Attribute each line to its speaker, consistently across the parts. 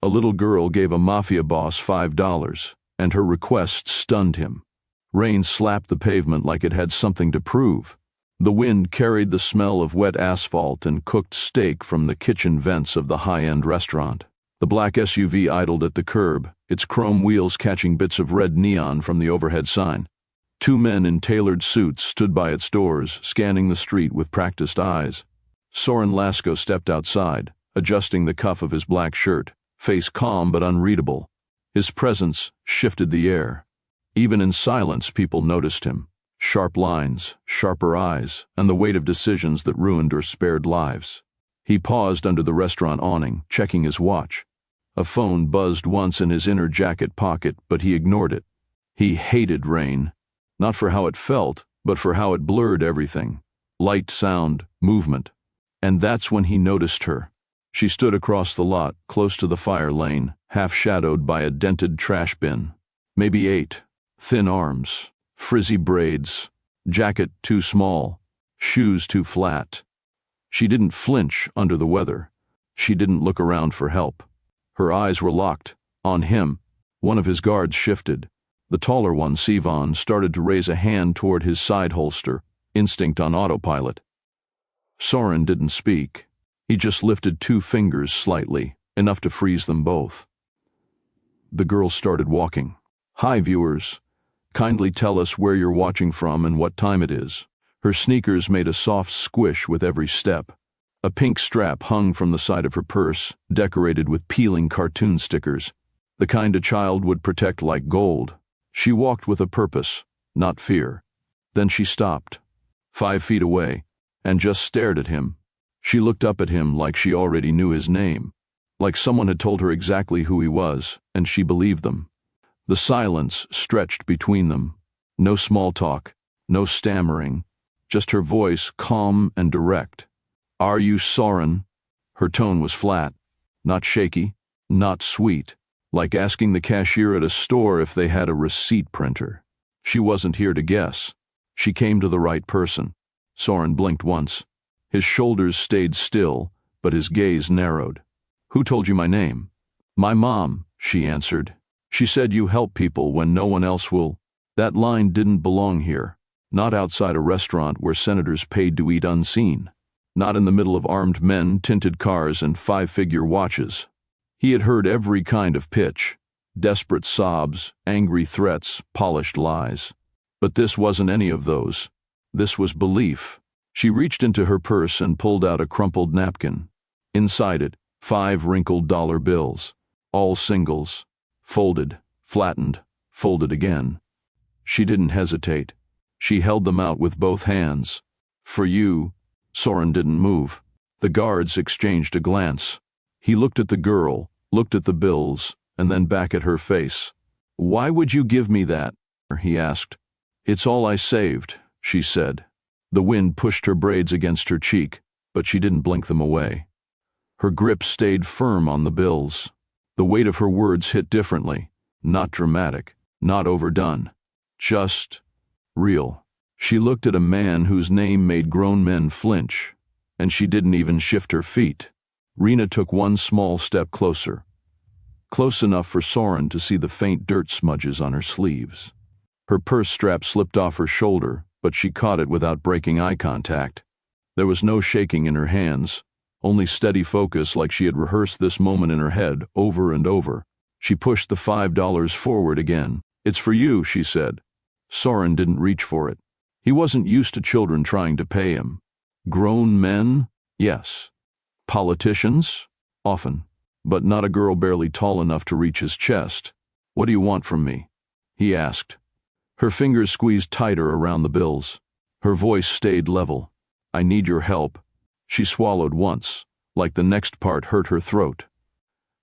Speaker 1: A little girl gave a mafia boss $5, and her request stunned him. Rain slapped the pavement like it had something to prove. The wind carried the smell of wet asphalt and cooked steak from the kitchen vents of the high-end restaurant. The black SUV idled at the curb, its chrome wheels catching bits of red neon from the overhead sign. Two men in tailored suits stood by its doors, scanning the street with practiced eyes. Soren Lasko stepped outside, adjusting the cuff of his black shirt, face calm but unreadable. His presence shifted the air. Even in silence, people noticed him. Sharp lines, sharper eyes, and the weight of decisions that ruined or spared lives. He paused under the restaurant awning, checking his watch. A phone buzzed once in his inner jacket pocket, but he ignored it. He hated rain. Not for how it felt, but for how it blurred everything. Light, sound, movement. And that's when he noticed her. She stood across the lot, close to the fire lane, half-shadowed by a dented trash bin. Maybe 8. Thin arms, frizzy braids, jacket too small, shoes too flat. She didn't flinch under the weather. She didn't look around for help. Her eyes were locked on him. One of his guards shifted. The taller one, Sivan, started to raise a hand toward his side holster, instinct on autopilot. Soren didn't speak. He just lifted 2 fingers slightly, enough to freeze them both. The girl started walking. "Hi, viewers. Kindly tell us where you're watching from and what time it is." Her sneakers made a soft squish with every step. A pink strap hung from the side of her purse, decorated with peeling cartoon stickers, the kind a child would protect like gold. She walked with a purpose, not fear. Then she stopped, 5 feet away, and just stared at him. She looked up at him like she already knew his name, like someone had told her exactly who he was, and she believed them. The silence stretched between them. No small talk, no stammering, just her voice calm and direct. "Are you Soren?" Her tone was flat, not shaky, not sweet, like asking the cashier at a store if they had a receipt printer. She wasn't here to guess. She came to the right person. Soren blinked once. His shoulders stayed still, but his gaze narrowed. "Who told you my name?" "My mom," she answered. "She said you help people when no one else will." That line didn't belong here. Not outside a restaurant where senators paid to eat unseen. Not in the middle of armed men, tinted cars, and 5-figure watches. He had heard every kind of pitch. Desperate sobs, angry threats, polished lies. But this wasn't any of those. This was belief. She reached into her purse and pulled out a crumpled napkin. Inside it, 5 wrinkled dollar bills. All singles. Folded, flattened, folded again. She didn't hesitate. She held them out with both hands. "For you." Soren didn't move. The guards exchanged a glance. He looked at the girl, looked at the bills, and then back at her face. "Why would you give me that?" he asked. "It's all I saved," she said. The wind pushed her braids against her cheek, but she didn't blink them away. Her grip stayed firm on the bills. The weight of her words hit differently. Not dramatic, not overdone. Just real. She looked at a man whose name made grown men flinch, and she didn't even shift her feet. Rena took one small step closer. Close enough for Soren to see the faint dirt smudges on her sleeves. Her purse strap slipped off her shoulder, but she caught it without breaking eye contact. There was no shaking in her hands, only steady focus like she had rehearsed this moment in her head over and over. She pushed the $5 forward again. "It's for you," she said. Soren didn't reach for it. He wasn't used to children trying to pay him. Grown men? Yes. Politicians? Often. But not a girl barely tall enough to reach his chest. "What do you want from me?" he asked. Her fingers squeezed tighter around the bills. Her voice stayed level. "I need your help." She swallowed once, like the next part hurt her throat.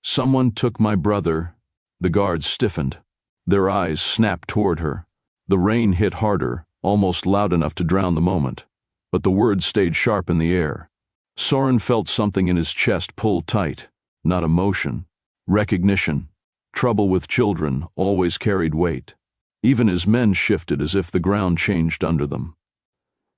Speaker 1: "Someone took my brother." The guards stiffened. Their eyes snapped toward her. The rain hit harder, almost loud enough to drown the moment, but the words stayed sharp in the air. Soren felt something in his chest pull tight. Not emotion. Recognition. Trouble with children always carried weight. Even his men shifted as if the ground changed under them.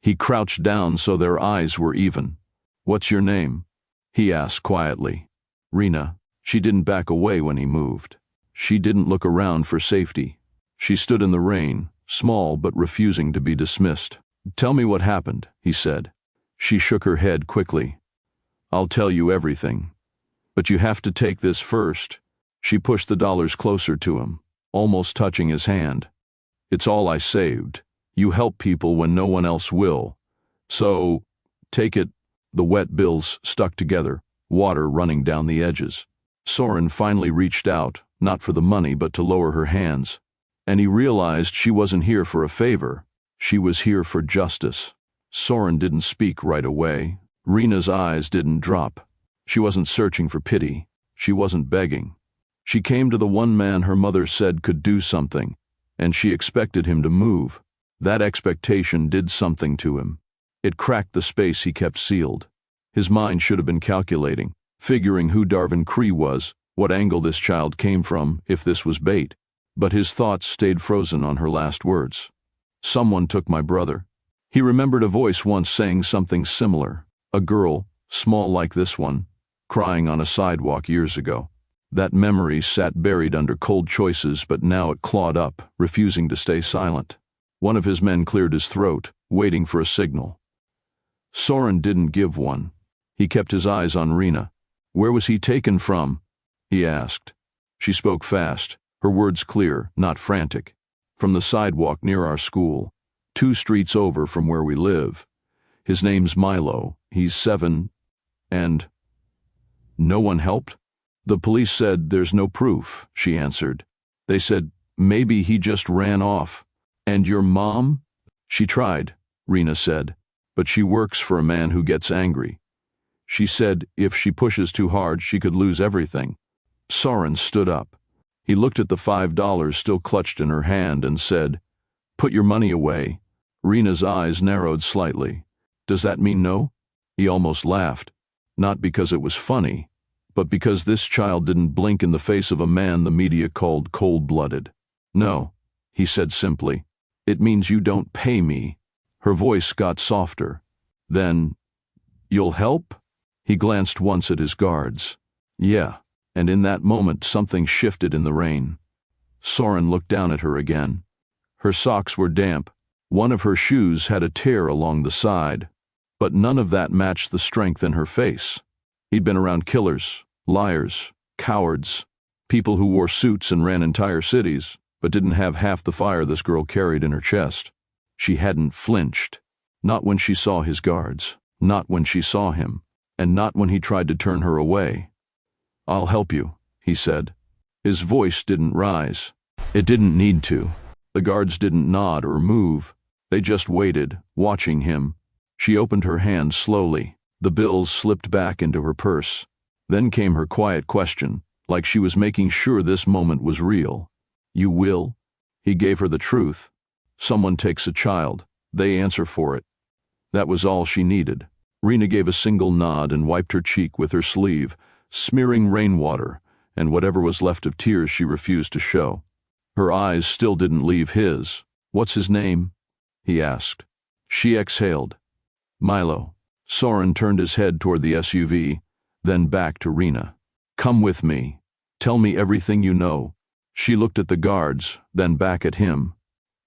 Speaker 1: He crouched down so their eyes were even. "What's your name?" he asked quietly. "Rena." She didn't back away when he moved. She didn't look around for safety. She stood in the rain, small but refusing to be dismissed. "Tell me what happened," he said. She shook her head quickly. "I'll tell you everything. But you have to take this first." She pushed the dollars closer to him, almost touching his hand. "It's all I saved. You help people when no one else will. So, take it." The wet bills stuck together, water running down the edges. Soren finally reached out, not for the money but to lower her hands. And he realized she wasn't here for a favor. She was here for justice. Soren didn't speak right away. Rena's eyes didn't drop. She wasn't searching for pity. She wasn't begging. She came to the one man her mother said could do something, and she expected him to move. That expectation did something to him. It cracked the space he kept sealed. His mind should have been calculating, figuring who Darvin Cree was, what angle this child came from, if this was bait. But his thoughts stayed frozen on her last words. "Someone took my brother." He remembered a voice once saying something similar. A girl, small like this one, crying on a sidewalk years ago. That memory sat buried under cold choices, but now it clawed up, refusing to stay silent. One of his men cleared his throat, waiting for a signal. Soren didn't give one. He kept his eyes on Rena. "Where was he taken from?" he asked. She spoke fast, her words clear, not frantic. "From the sidewalk near our school, 2 streets over from where we live. His name's Milo. He's 7, and—" "No one helped?" "The police said there's no proof," she answered. "They said maybe he just ran off." "And your mom?" "She tried," Rena said, "but she works for a man who gets angry. She said if she pushes too hard she could lose everything." Soren stood up. He looked at the $5 still clutched in her hand and said, "Put your money away." Rena's eyes narrowed slightly. "Does that mean no?" He almost laughed, not because it was funny, but because this child didn't blink in the face of a man the media called cold-blooded. "No," he said simply. "It means you don't pay me." Her voice got softer. "Then, you'll help?" He glanced once at his guards. "Yeah." And in that moment something shifted in the rain. Soren looked down at her again. Her socks were damp. One of her shoes had a tear along the side. But none of that matched the strength in her face. He'd been around killers, liars, cowards, people who wore suits and ran entire cities, but didn't have half the fire this girl carried in her chest. She hadn't flinched. Not when she saw his guards. Not when she saw him. And not when he tried to turn her away. "I'll help you," he said. His voice didn't rise. It didn't need to. The guards didn't nod or move. They just waited, watching him. She opened her hand slowly. The bills slipped back into her purse. Then came her quiet question, like she was making sure this moment was real. "You will?" He gave her the truth. Someone takes a child. They answer for it. That was all she needed. Rena gave a single nod and wiped her cheek with her sleeve, smearing rainwater, and whatever was left of tears she refused to show. Her eyes still didn't leave his. "What's his name?" he asked. She exhaled. "Milo." Soren turned his head toward the SUV, then back to Rena. "Come with me. Tell me everything you know." She looked at the guards, then back at him.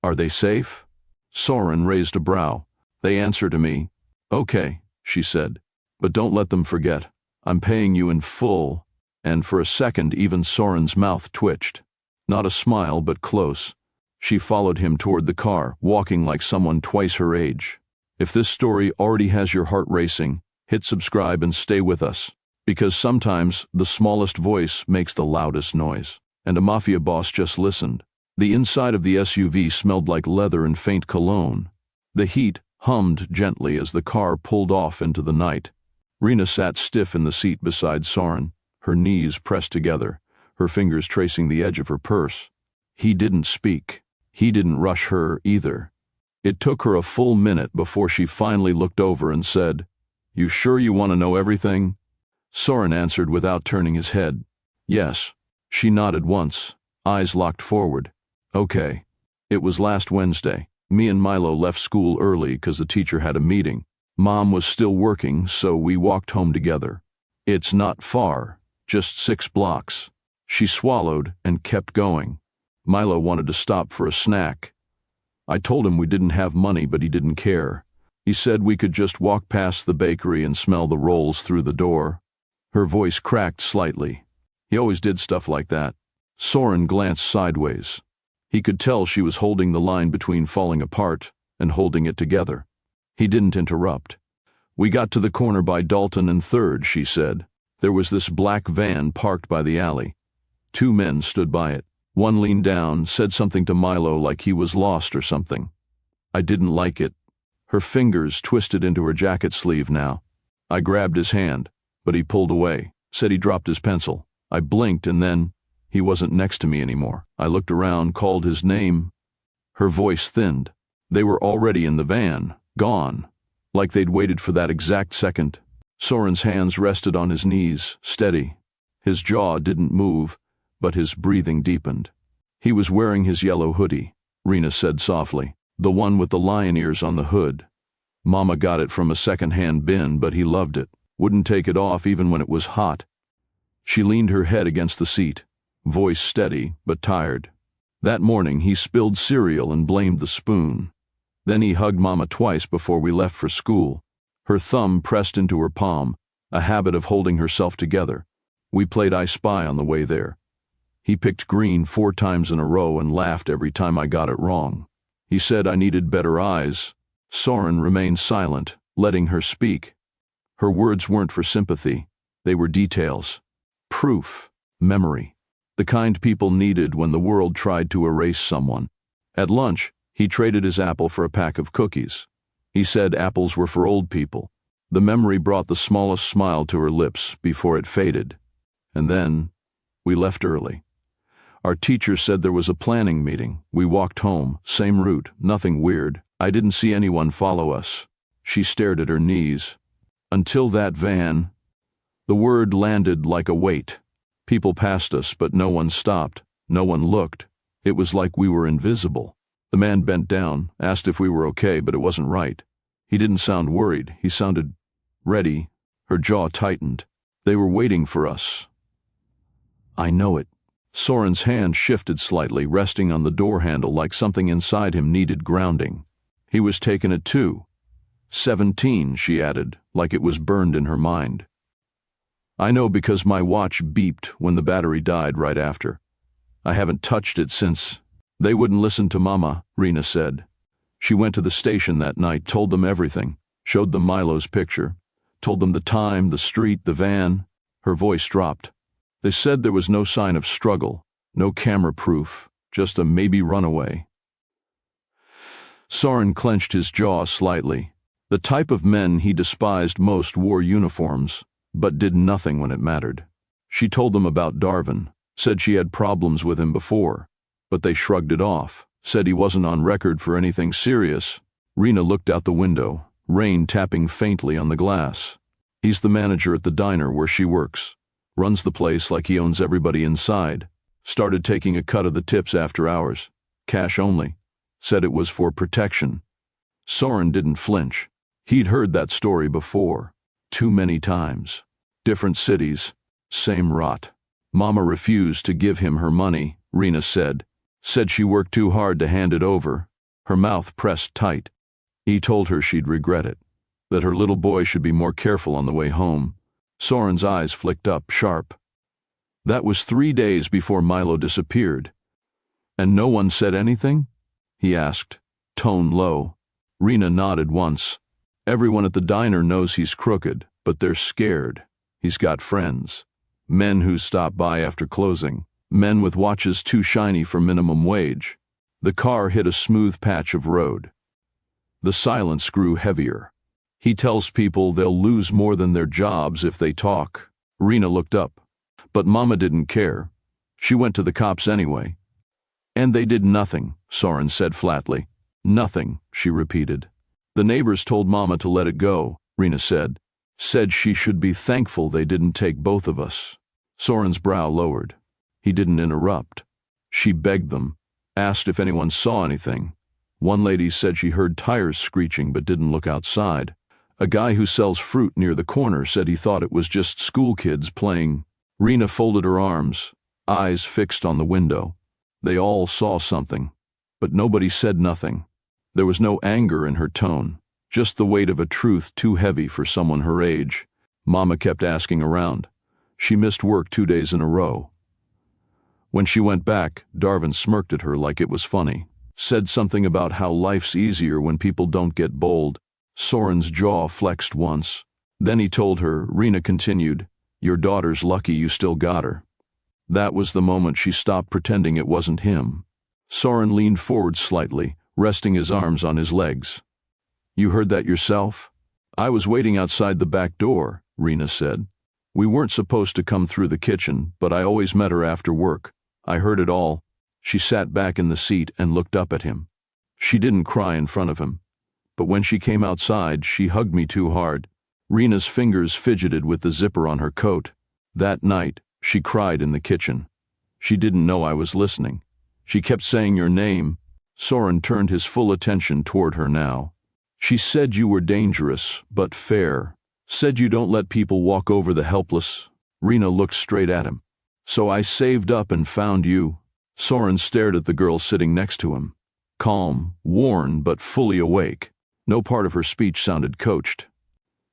Speaker 1: "Are they safe?" Soren raised a brow. "They answer to me." "Okay," she said. "But don't let them forget. I'm paying you in full." And for a second even Soren's mouth twitched. Not a smile, but close. She followed him toward the car, walking like someone twice her age. If this story already has your heart racing, hit subscribe and stay with us. Because sometimes the smallest voice makes the loudest noise. And a mafia boss just listened. The inside of the SUV smelled like leather and faint cologne. The heat hummed gently as the car pulled off into the night. Rena sat stiff in the seat beside Soren, her knees pressed together, her fingers tracing the edge of her purse. He didn't speak. He didn't rush her either. It took her a full minute before she finally looked over and said, "You sure you want to know everything?" Soren answered without turning his head. "Yes." She nodded once, eyes locked forward. "Okay. It was last Wednesday. Me and Milo left school early because the teacher had a meeting. Mom was still working, so we walked home together. It's not far. Just 6 blocks. She swallowed and kept going. Milo wanted to stop for a snack. I told him we didn't have money, but he didn't care. He said we could just walk past the bakery and smell the rolls through the door. Her voice cracked slightly. He always did stuff like that. Soren glanced sideways. He could tell she was holding the line between falling apart and holding it together. He didn't interrupt. We got to the corner by Dalton and 3rd, she said. There was this black van parked by the alley. 2 men stood by it. One leaned down, said something to Milo like he was lost or something. I didn't like it. Her fingers twisted into her jacket sleeve now. I grabbed his hand, but he pulled away, said he dropped his pencil. I blinked and then he wasn't next to me anymore. I looked around, called his name. Her voice thinned. They were already in the van, gone, like they'd waited for that exact second. Soren's hands rested on his knees, steady. His jaw didn't move, but his breathing deepened. He was wearing his yellow hoodie, Rena said softly, the one with the lion ears on the hood. Mama got it from a second-hand bin, but he loved it, wouldn't take it off even when it was hot. She leaned her head against the seat, voice steady but tired. That morning he spilled cereal and blamed the spoon. Then he hugged Mama twice before we left for school. Her thumb pressed into her palm, a habit of holding herself together. We played I Spy on the way there. He picked green 4 times in a row and laughed every time I got it wrong. He said I needed better eyes. Soren remained silent, letting her speak. Her words weren't for sympathy. They were details. Proof. Memory. The kind people needed when the world tried to erase someone. At lunch, he traded his apple for a pack of cookies. He said apples were for old people. The memory brought the smallest smile to her lips before it faded. And then, we left early. Our teacher said there was a planning meeting. We walked home, same route, nothing weird. I didn't see anyone follow us. She stared at her knees. Until that van. The word landed like a weight. People passed us, but no one stopped. No one looked. It was like we were invisible. The man bent down, asked if we were okay, but it wasn't right. He didn't sound worried. He sounded ready. Her jaw tightened. They were waiting for us. I know it. Soren's hand shifted slightly, resting on the door handle like something inside him needed grounding. He was taken at 2. 17, she added, like it was burned in her mind. I know because my watch beeped when the battery died right after. I haven't touched it since. They wouldn't listen to Mama, Rena said. She went to the station that night, told them everything, showed them Milo's picture, told them the time, the street, the van. Her voice dropped. They said there was no sign of struggle, no camera proof, just a maybe runaway. Soren clenched his jaw slightly. The type of men he despised most wore uniforms, but did nothing when it mattered. She told them about Darvin, said she had problems with him before, but they shrugged it off, said he wasn't on record for anything serious. Rena looked out the window, rain tapping faintly on the glass. He's the manager at the diner where she works. Runs the place like he owns everybody inside. Started taking a cut of the tips after hours. Cash only. Said it was for protection. Soren didn't flinch. He'd heard that story before. Too many times. Different cities. Same rot. Mama refused to give him her money, Rena said. Said she worked too hard to hand it over. Her mouth pressed tight. He told her she'd regret it. That her little boy should be more careful on the way home. Soren's eyes flicked up, sharp. That was 3 days before Milo disappeared. And no one said anything? He asked, tone low. Rena nodded once. Everyone at the diner knows he's crooked, but they're scared. He's got friends. Men who stop by after closing. Men with watches too shiny for minimum wage. The car hit a smooth patch of road. The silence grew heavier. He tells people they'll lose more than their jobs if they talk. Rena looked up. But Mama didn't care. She went to the cops anyway. And they did nothing, Soren said flatly. Nothing, she repeated. The neighbors told Mama to let it go, Rena said. Said she should be thankful they didn't take both of us. Soren's brow lowered. He didn't interrupt. She begged them, asked if anyone saw anything. One lady said she heard tires screeching but didn't look outside. A guy who sells fruit near the corner said he thought it was just school kids playing. Rena folded her arms, eyes fixed on the window. They all saw something, but nobody said nothing. There was no anger in her tone, just the weight of a truth too heavy for someone her age. Mama kept asking around. She missed work 2 days in a row. When she went back, Darvin smirked at her like it was funny. Said something about how life's easier when people don't get bold. Soren's jaw flexed once. Then he told her, Rena continued, "Your daughter's lucky you still got her." That was the moment she stopped pretending it wasn't him. Soren leaned forward slightly, resting his arms on his legs. "You heard that yourself?" "I was waiting outside the back door," Rena said. "We weren't supposed to come through the kitchen, but I always met her after work. I heard it all." She sat back in the seat and looked up at him. She didn't cry in front of him, but when she came outside, she hugged me too hard. Rena's fingers fidgeted with the zipper on her coat. That night, she cried in the kitchen. She didn't know I was listening. She kept saying your name. Soren turned his full attention toward her now. "She said you were dangerous, but fair. Said you don't let people walk over the helpless." Rena looked straight at him. "So I saved up and found you." Soren stared at the girl sitting next to him. Calm, worn, but fully awake. No part of her speech sounded coached.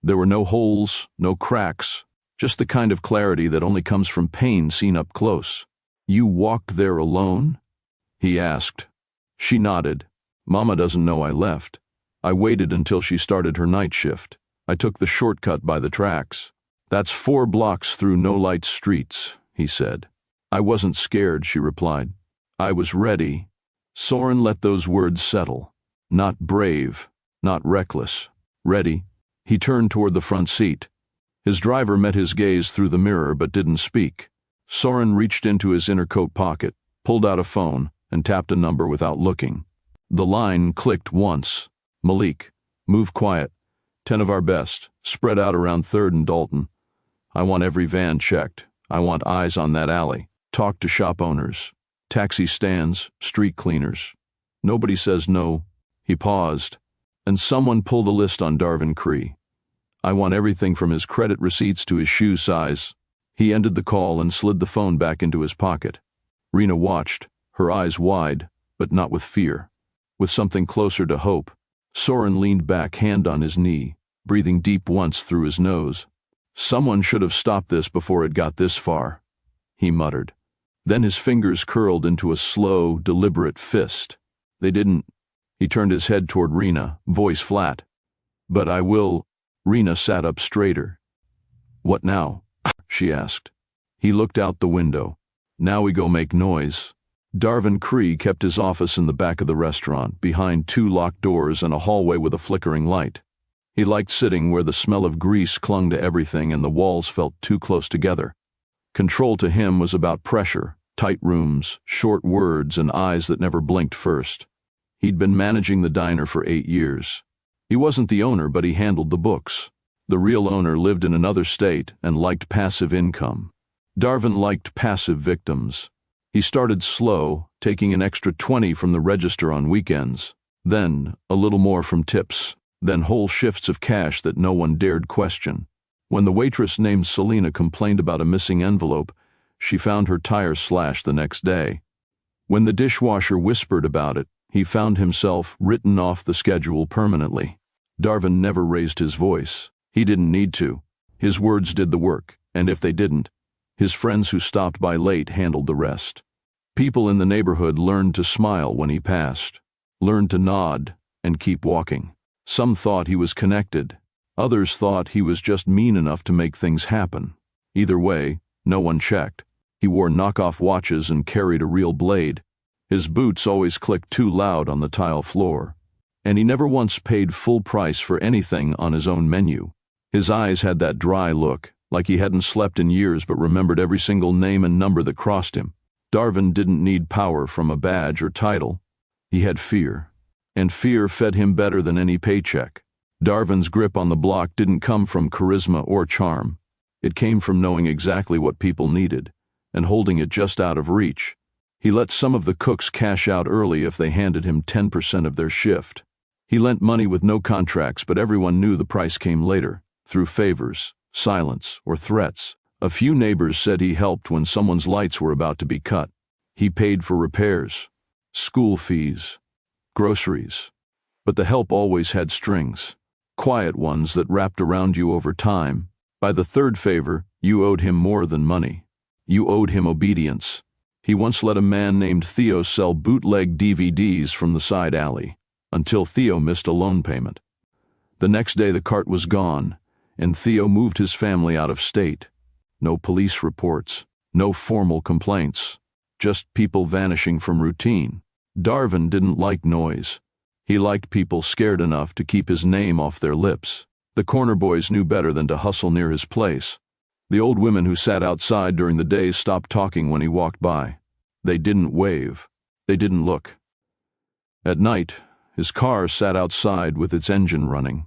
Speaker 1: There were no holes, no cracks, just the kind of clarity that only comes from pain seen up close. "You walked there alone?" he asked. She nodded. "Mama doesn't know I left. I waited until she started her night shift. I took the shortcut by the tracks. That's 4 blocks through no-light streets," he said. "I wasn't scared," she replied. "I was ready." Soren let those words settle. Not brave, not reckless. Ready. He turned toward the front seat. His driver met his gaze through the mirror but didn't speak. Soren reached into his inner coat pocket, pulled out a phone, and tapped a number without looking. The line clicked once. "Malik, move quiet. 10 of our best, spread out around 3rd and Dalton. I want every van checked. I want eyes on that alley. Talk to shop owners, taxi stands, street cleaners. Nobody says no." He paused, and someone pulled the list on Darvin Cree. "I want everything from his credit receipts to his shoe size." He ended the call and slid the phone back into his pocket. Rena watched, her eyes wide, but not with fear, with something closer to hope. Soren leaned back, hand on his knee, breathing deep once through his nose. "Someone should have stopped this before it got this far," he muttered. Then his fingers curled into a slow, deliberate fist. "They didn't." He turned his head toward Rena, voice flat. "But I will." Rena sat up straighter. "What now?" she asked. He looked out the window. "Now we go make noise." Darvin Cree kept his office in the back of the restaurant, behind 2 locked doors and a hallway with a flickering light. He liked sitting where the smell of grease clung to everything and the walls felt too close together. Control to him was about pressure, tight rooms, short words, and eyes that never blinked first. He'd been managing the diner for 8 years. He wasn't the owner, but he handled the books. The real owner lived in another state and liked passive income. Darvin liked passive victims. He started slow, taking an extra 20 from the register on weekends, then a little more from tips, then whole shifts of cash that no one dared question. When the waitress named Selena complained about a missing envelope, she found her tire slashed the next day. When the dishwasher whispered about it, he found himself written off the schedule permanently. Darvin never raised his voice. He didn't need to. His words did the work, and if they didn't, his friends who stopped by late handled the rest. People in the neighborhood learned to smile when he passed, learned to nod and keep walking. Some thought he was connected. Others thought he was just mean enough to make things happen. Either way, no one checked. He wore knockoff watches and carried a real blade. His boots always clicked too loud on the tile floor. And he never once paid full price for anything on his own menu. His eyes had that dry look, like he hadn't slept in years but remembered every single name and number that crossed him. Darvin didn't need power from a badge or title. He had fear, and fear fed him better than any paycheck. Darvin's grip on the block didn't come from charisma or charm. It came from knowing exactly what people needed, and holding it just out of reach. He let some of the cooks cash out early if they handed him 10% of their shift. He lent money with no contracts, but everyone knew the price came later, through favors, silence, or threats. A few neighbors said he helped when someone's lights were about to be cut. He paid for repairs, school fees, groceries. But the help always had strings, quiet ones that wrapped around you over time. By the third favor, you owed him more than money. You owed him obedience. He once let a man named Theo sell bootleg DVDs from the side alley, until Theo missed a loan payment. The next day the cart was gone, and Theo moved his family out of state. No police reports, no formal complaints, just people vanishing from routine. Darvin didn't like noise. He liked people scared enough to keep his name off their lips. The corner boys knew better than to hustle near his place. The old women who sat outside during the day stopped talking when he walked by. They didn't wave. They didn't look. At night, his car sat outside with its engine running.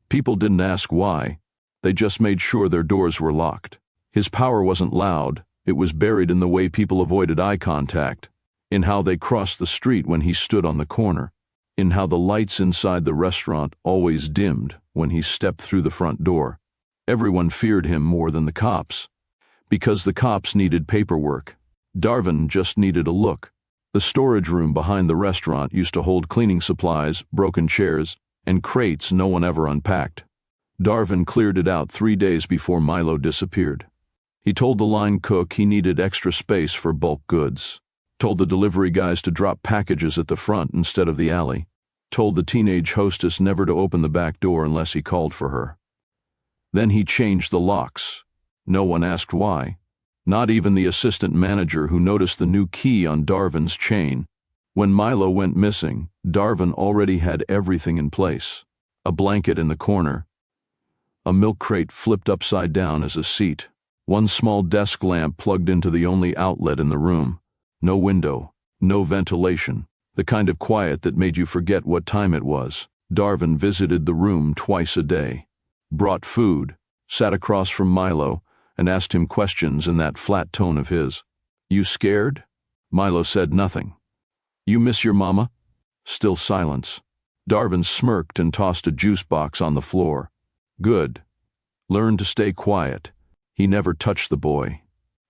Speaker 1: People didn't ask why. They just made sure their doors were locked. His power wasn't loud. It was buried in the way people avoided eye contact, in how they crossed the street when he stood on the corner, in how the lights inside the restaurant always dimmed when he stepped through the front door. Everyone feared him more than the cops, because the cops needed paperwork. Darvin just needed a look. The storage room behind the restaurant used to hold cleaning supplies, broken chairs, and crates no one ever unpacked. Darvin cleared it out 3 days before Milo disappeared. He told the line cook he needed extra space for bulk goods, told the delivery guys to drop packages at the front instead of the alley, told the teenage hostess never to open the back door unless he called for her. Then he changed the locks. No one asked why. Not even the assistant manager who noticed the new key on Darvin's chain. When Milo went missing, Darvin already had everything in place. A blanket in the corner, a milk crate flipped upside down as a seat, one small desk lamp plugged into the only outlet in the room. No window, no ventilation, the kind of quiet that made you forget what time it was. Darvin visited the room twice a day, brought food, sat across from Milo, and asked him questions in that flat tone of his. "You scared?" Milo said nothing. "You miss your mama?" Still silence. Darvin smirked and tossed a juice box on the floor. "Good. Learn to stay quiet." He never touched the boy.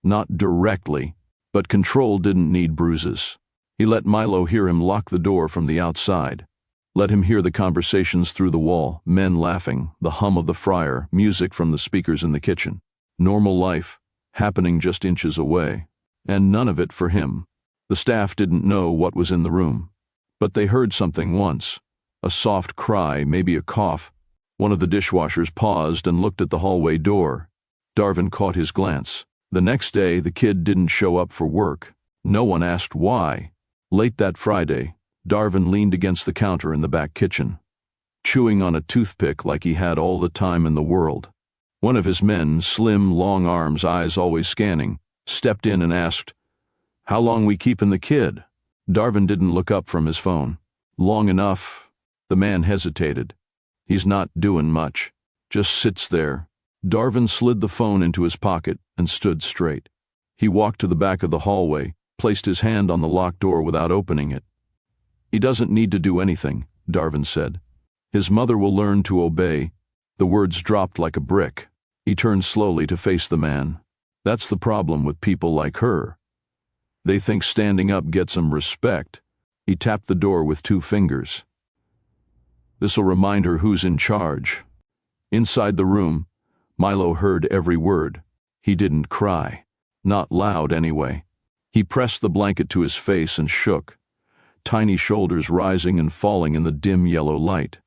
Speaker 1: Not directly, but control didn't need bruises. He let Milo hear him lock the door from the outside. Let him hear the conversations through the wall, men laughing, the hum of the fryer, music from the speakers in the kitchen. Normal life, happening just inches away. And none of it for him. The staff didn't know what was in the room. But they heard something once. A soft cry, maybe a cough. One of the dishwashers paused and looked at the hallway door. Darvin caught his glance. The next day, the kid didn't show up for work. No one asked why. Late that Friday, Darvin leaned against the counter in the back kitchen, chewing on a toothpick like he had all the time in the world. One of his men, slim, long arms, eyes always scanning, stepped in and asked, "How long we keepin' the kid?" Darvin didn't look up from his phone. "Long enough." The man hesitated. "He's not doing much. Just sits there." Darvin slid the phone into his pocket and stood straight. He walked to the back of the hallway, placed his hand on the locked door without opening it. "He doesn't need to do anything," Darvin said. "His mother will learn to obey." The words dropped like a brick. He turned slowly to face the man. "That's the problem with people like her. They think standing up gets them respect." He tapped the door with 2 fingers. "This'll remind her who's in charge." Inside the room, Milo heard every word. He didn't cry. Not loud, anyway. He pressed the blanket to his face and shook, tiny shoulders rising and falling in the dim yellow light.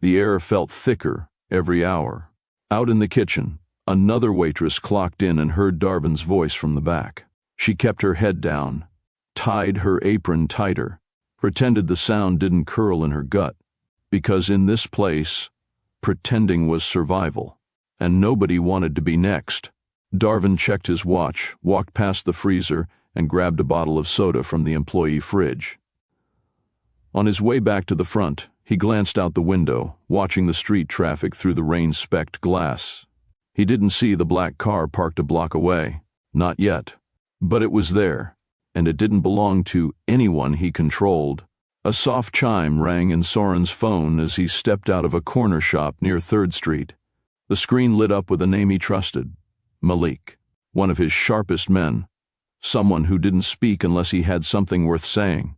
Speaker 1: The air felt thicker every hour. Out in the kitchen, another waitress clocked in and heard Darvin's voice from the back. She kept her head down, tied her apron tighter, pretended the sound didn't curl in her gut, because in this place, pretending was survival. And nobody wanted to be next. Darvin checked his watch, walked past the freezer, and grabbed a bottle of soda from the employee fridge. On his way back to the front, he glanced out the window, watching the street traffic through the rain-specked glass. He didn't see the black car parked a block away. Not yet. But it was there, and it didn't belong to anyone he controlled. A soft chime rang in Soren's phone as he stepped out of a corner shop near 3rd Street. The screen lit up with a name he trusted, Malik, one of his sharpest men, someone who didn't speak unless he had something worth saying.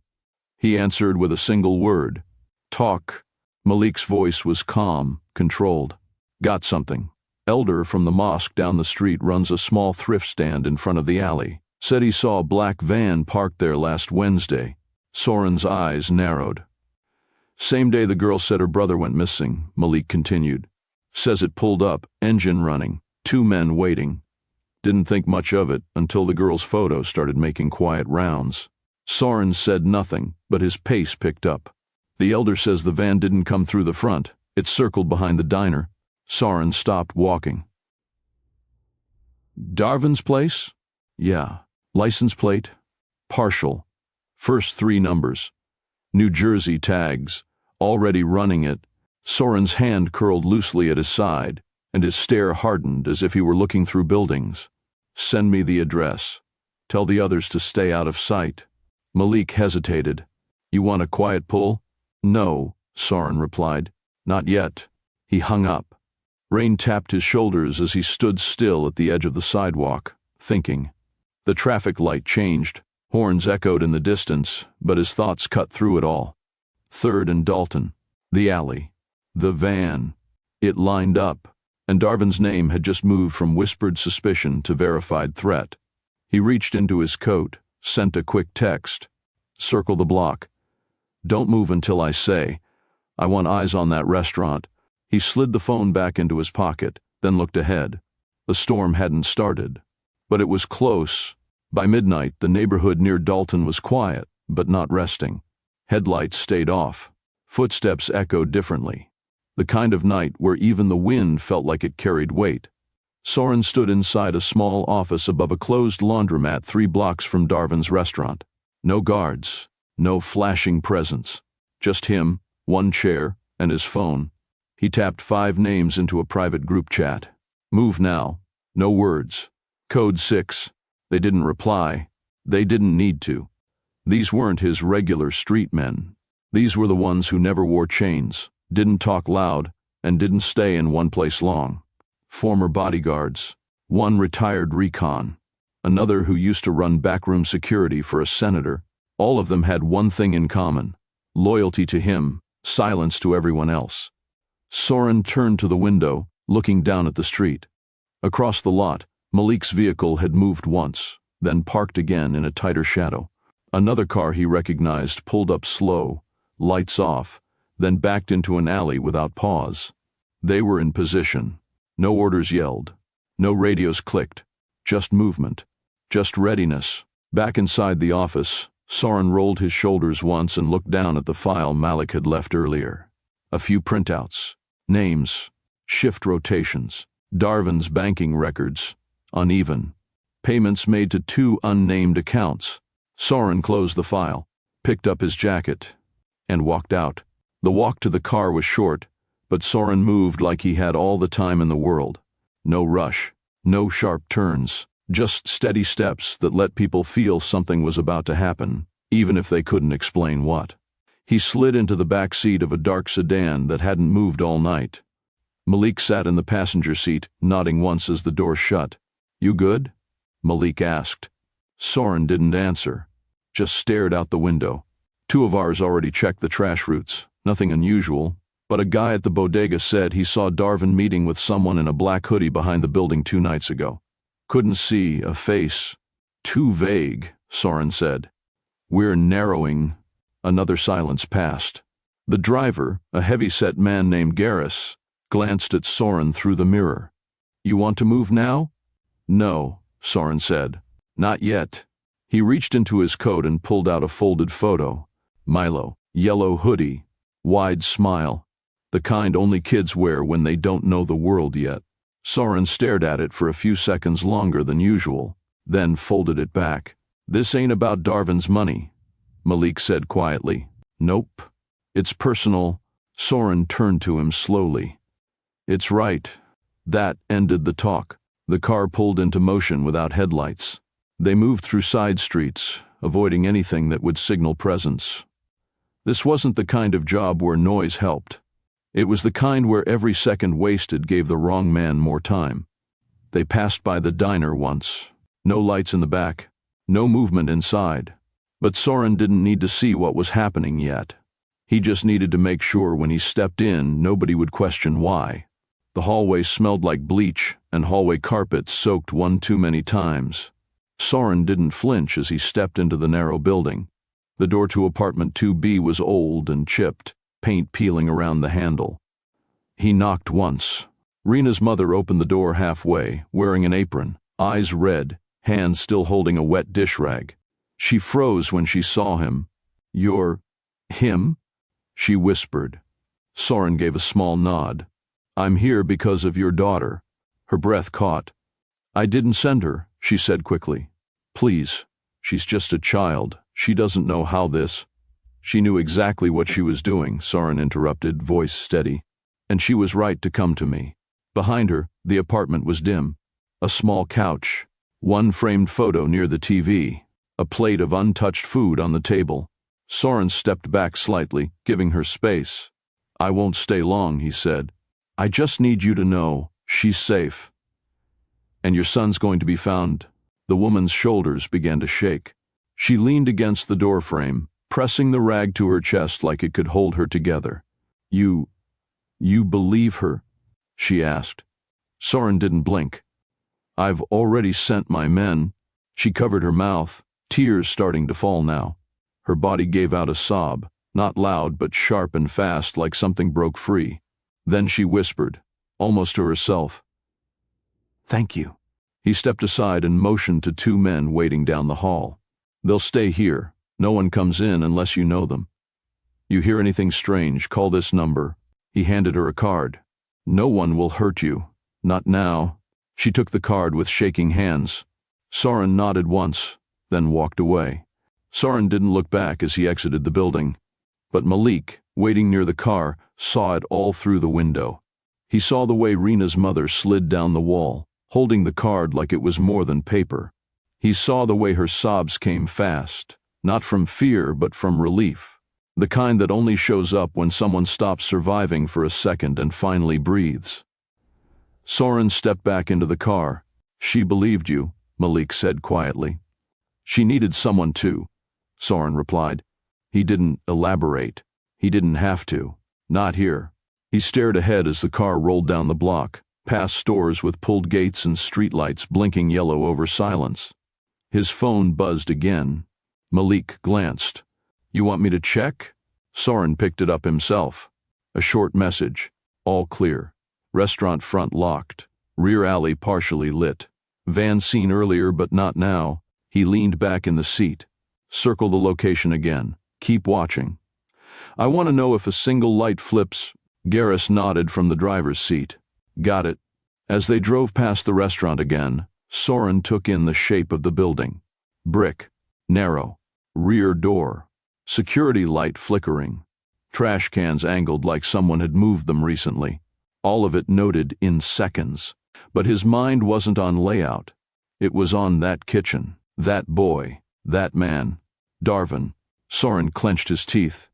Speaker 1: He answered with a single word, "Talk." Malik's voice was calm, controlled. "Got something. Elder from the mosque down the street runs a small thrift stand in front of the alley. Said he saw a black van parked there last Wednesday." Soren's eyes narrowed. "Same day the girl said her brother went missing," Malik continued. "Says it pulled up, engine running, 2 men waiting. Didn't think much of it until the girl's photo started making quiet rounds." Soren said nothing, but his pace picked up. "The elder says the van didn't come through the front. It circled behind the diner." Soren stopped walking. "Darvin's place?" "Yeah. License plate? Partial. First 3 numbers. New Jersey tags. Already running it." Soren's hand curled loosely at his side, and his stare hardened as if he were looking through buildings. "Send me the address. Tell the others to stay out of sight." Malik hesitated. "You want a quiet pull?" "No," Soren replied. "Not yet." He hung up. Rain tapped his shoulders as he stood still at the edge of the sidewalk, thinking. The traffic light changed. Horns echoed in the distance, but his thoughts cut through it all. 3rd and Dalton. The alley. The van. It lined up, and Darvin's name had just moved from whispered suspicion to verified threat. He reached into his coat, sent a quick text. "Circle the block. Don't move until I say. I want eyes on that restaurant." He slid the phone back into his pocket, then looked ahead. The storm hadn't started, but it was close. By midnight, the neighborhood near Dalton was quiet, but not resting. Headlights stayed off. Footsteps echoed differently. The kind of night where even the wind felt like it carried weight. Soren stood inside a small office above a closed laundromat 3 blocks from Darvin's restaurant. No guards, no flashing presence. Just him, 1 chair, and his phone. He tapped 5 names into a private group chat. "Move now." No words. "Code 6. They didn't reply. They didn't need to. These weren't his regular street men. These were the ones who never wore chains, didn't talk loud, and didn't stay in one place long. Former bodyguards. 1 retired recon. Another who used to run backroom security for a senator. All of them had one thing in common: loyalty to him, silence to everyone else. Soren turned to the window, looking down at the street. Across the lot, Malik's vehicle had moved once, then parked again in a tighter shadow. Another car he recognized pulled up slow, lights off, then backed into an alley without pause. They were in position. No orders yelled. No radios clicked. Just movement. Just readiness. Back inside the office, Soren rolled his shoulders once and looked down at the file Malik had left earlier. A few printouts. Names. Shift rotations. Darvin's banking records. Uneven. Payments made to 2 unnamed accounts. Soren closed the file, picked up his jacket, and walked out. The walk to the car was short, but Soren moved like he had all the time in the world. No rush, no sharp turns, just steady steps that let people feel something was about to happen, even if they couldn't explain what. He slid into the back seat of a dark sedan that hadn't moved all night. Malik sat in the passenger seat, nodding once as the door shut. "You good?" Malik asked. Soren didn't answer, just stared out the window. 2 of ours already checked the trash routes, nothing unusual, but a guy at the bodega said he saw Darvin meeting with someone in a black hoodie behind the building 2 nights ago. Couldn't see a face. Too vague, Soren said. "We're narrowing." Another silence passed. The driver, a heavy-set man named Garris, glanced at Soren through the mirror. "You want to move now?" "No," Soren said. "Not yet." He reached into his coat and pulled out a folded photo. Milo, yellow hoodie, wide smile. The kind only kids wear when they don't know the world yet. Soren stared at it for a few seconds longer than usual, then folded it back. "This ain't about Darvin's money," Malik said quietly. "Nope. It's personal." Soren turned to him slowly. "It's right." That ended the talk. The car pulled into motion without headlights. They moved through side streets, avoiding anything that would signal presence. This wasn't the kind of job where noise helped. It was the kind where every second wasted gave the wrong man more time. They passed by the diner once. No lights in the back, no movement inside. But Soren didn't need to see what was happening yet. He just needed to make sure when he stepped in, nobody would question why. The hallway smelled like bleach, and hallway carpet soaked one too many times. Soren didn't flinch as he stepped into the narrow building. The door to apartment 2B was old and chipped, paint peeling around the handle. He knocked once. Rena's mother opened the door halfway, wearing an apron, eyes red, hands still holding a wet dish rag. She froze when she saw him. "You're him?" she whispered. Soren gave a small nod. "I'm here because of your daughter." Her breath caught. "I didn't send her," she said quickly. "Please, she's just a child. She doesn't know how this—" "She knew exactly what she was doing," Soren interrupted, voice steady. "And she was right to come to me." Behind her, the apartment was dim. A small couch, one framed photo near the TV, a plate of untouched food on the table. Soren stepped back slightly, giving her space. "I won't stay long," he said. "I just need you to know she's safe. And your son's going to be found." The woman's shoulders began to shake. She leaned against the doorframe, pressing the rag to her chest like it could hold her together. You believe her?" she asked. Soren didn't blink. "I've already sent my men." She covered her mouth, tears starting to fall now. Her body gave out a sob, not loud but sharp and fast like something broke free. Then she whispered, almost to herself, "Thank you." He stepped aside and motioned to two men waiting down the hall. "They'll stay here. No one comes in unless you know them. You hear anything strange, call this number." He handed her a card. "No one will hurt you. Not now." She took the card with shaking hands. Soren nodded once, then walked away. Soren didn't look back as he exited the building. But Malik, waiting near the car, saw it all through the window. He saw the way Rena's mother slid down the wall, holding the card like it was more than paper. He saw the way her sobs came fast, not from fear but from relief. The kind that only shows up when someone stops surviving for a second and finally breathes. Soren stepped back into the car. "She believed you," Malik said quietly. "She needed someone too," Soren replied. He didn't elaborate. He didn't have to. Not here. He stared ahead as the car rolled down the block, past stores with pulled gates and streetlights blinking yellow over silence. His phone buzzed again. Malik glanced. "You want me to check?" Soren picked it up himself. A short message. All clear. Restaurant front locked. Rear alley partially lit. Van seen earlier but not now. He leaned back in the seat. "Circle the location again. Keep watching. I want to know if a single light flips." Garrus nodded from the driver's seat. "Got it." As they drove past the restaurant again, Soren took in the shape of the building. Brick. Narrow. Rear door. Security light flickering. Trash cans angled like someone had moved them recently. All of it noted in seconds. But his mind wasn't on layout. It was on that kitchen, that boy, that man. Darvin. Soren clenched his teeth.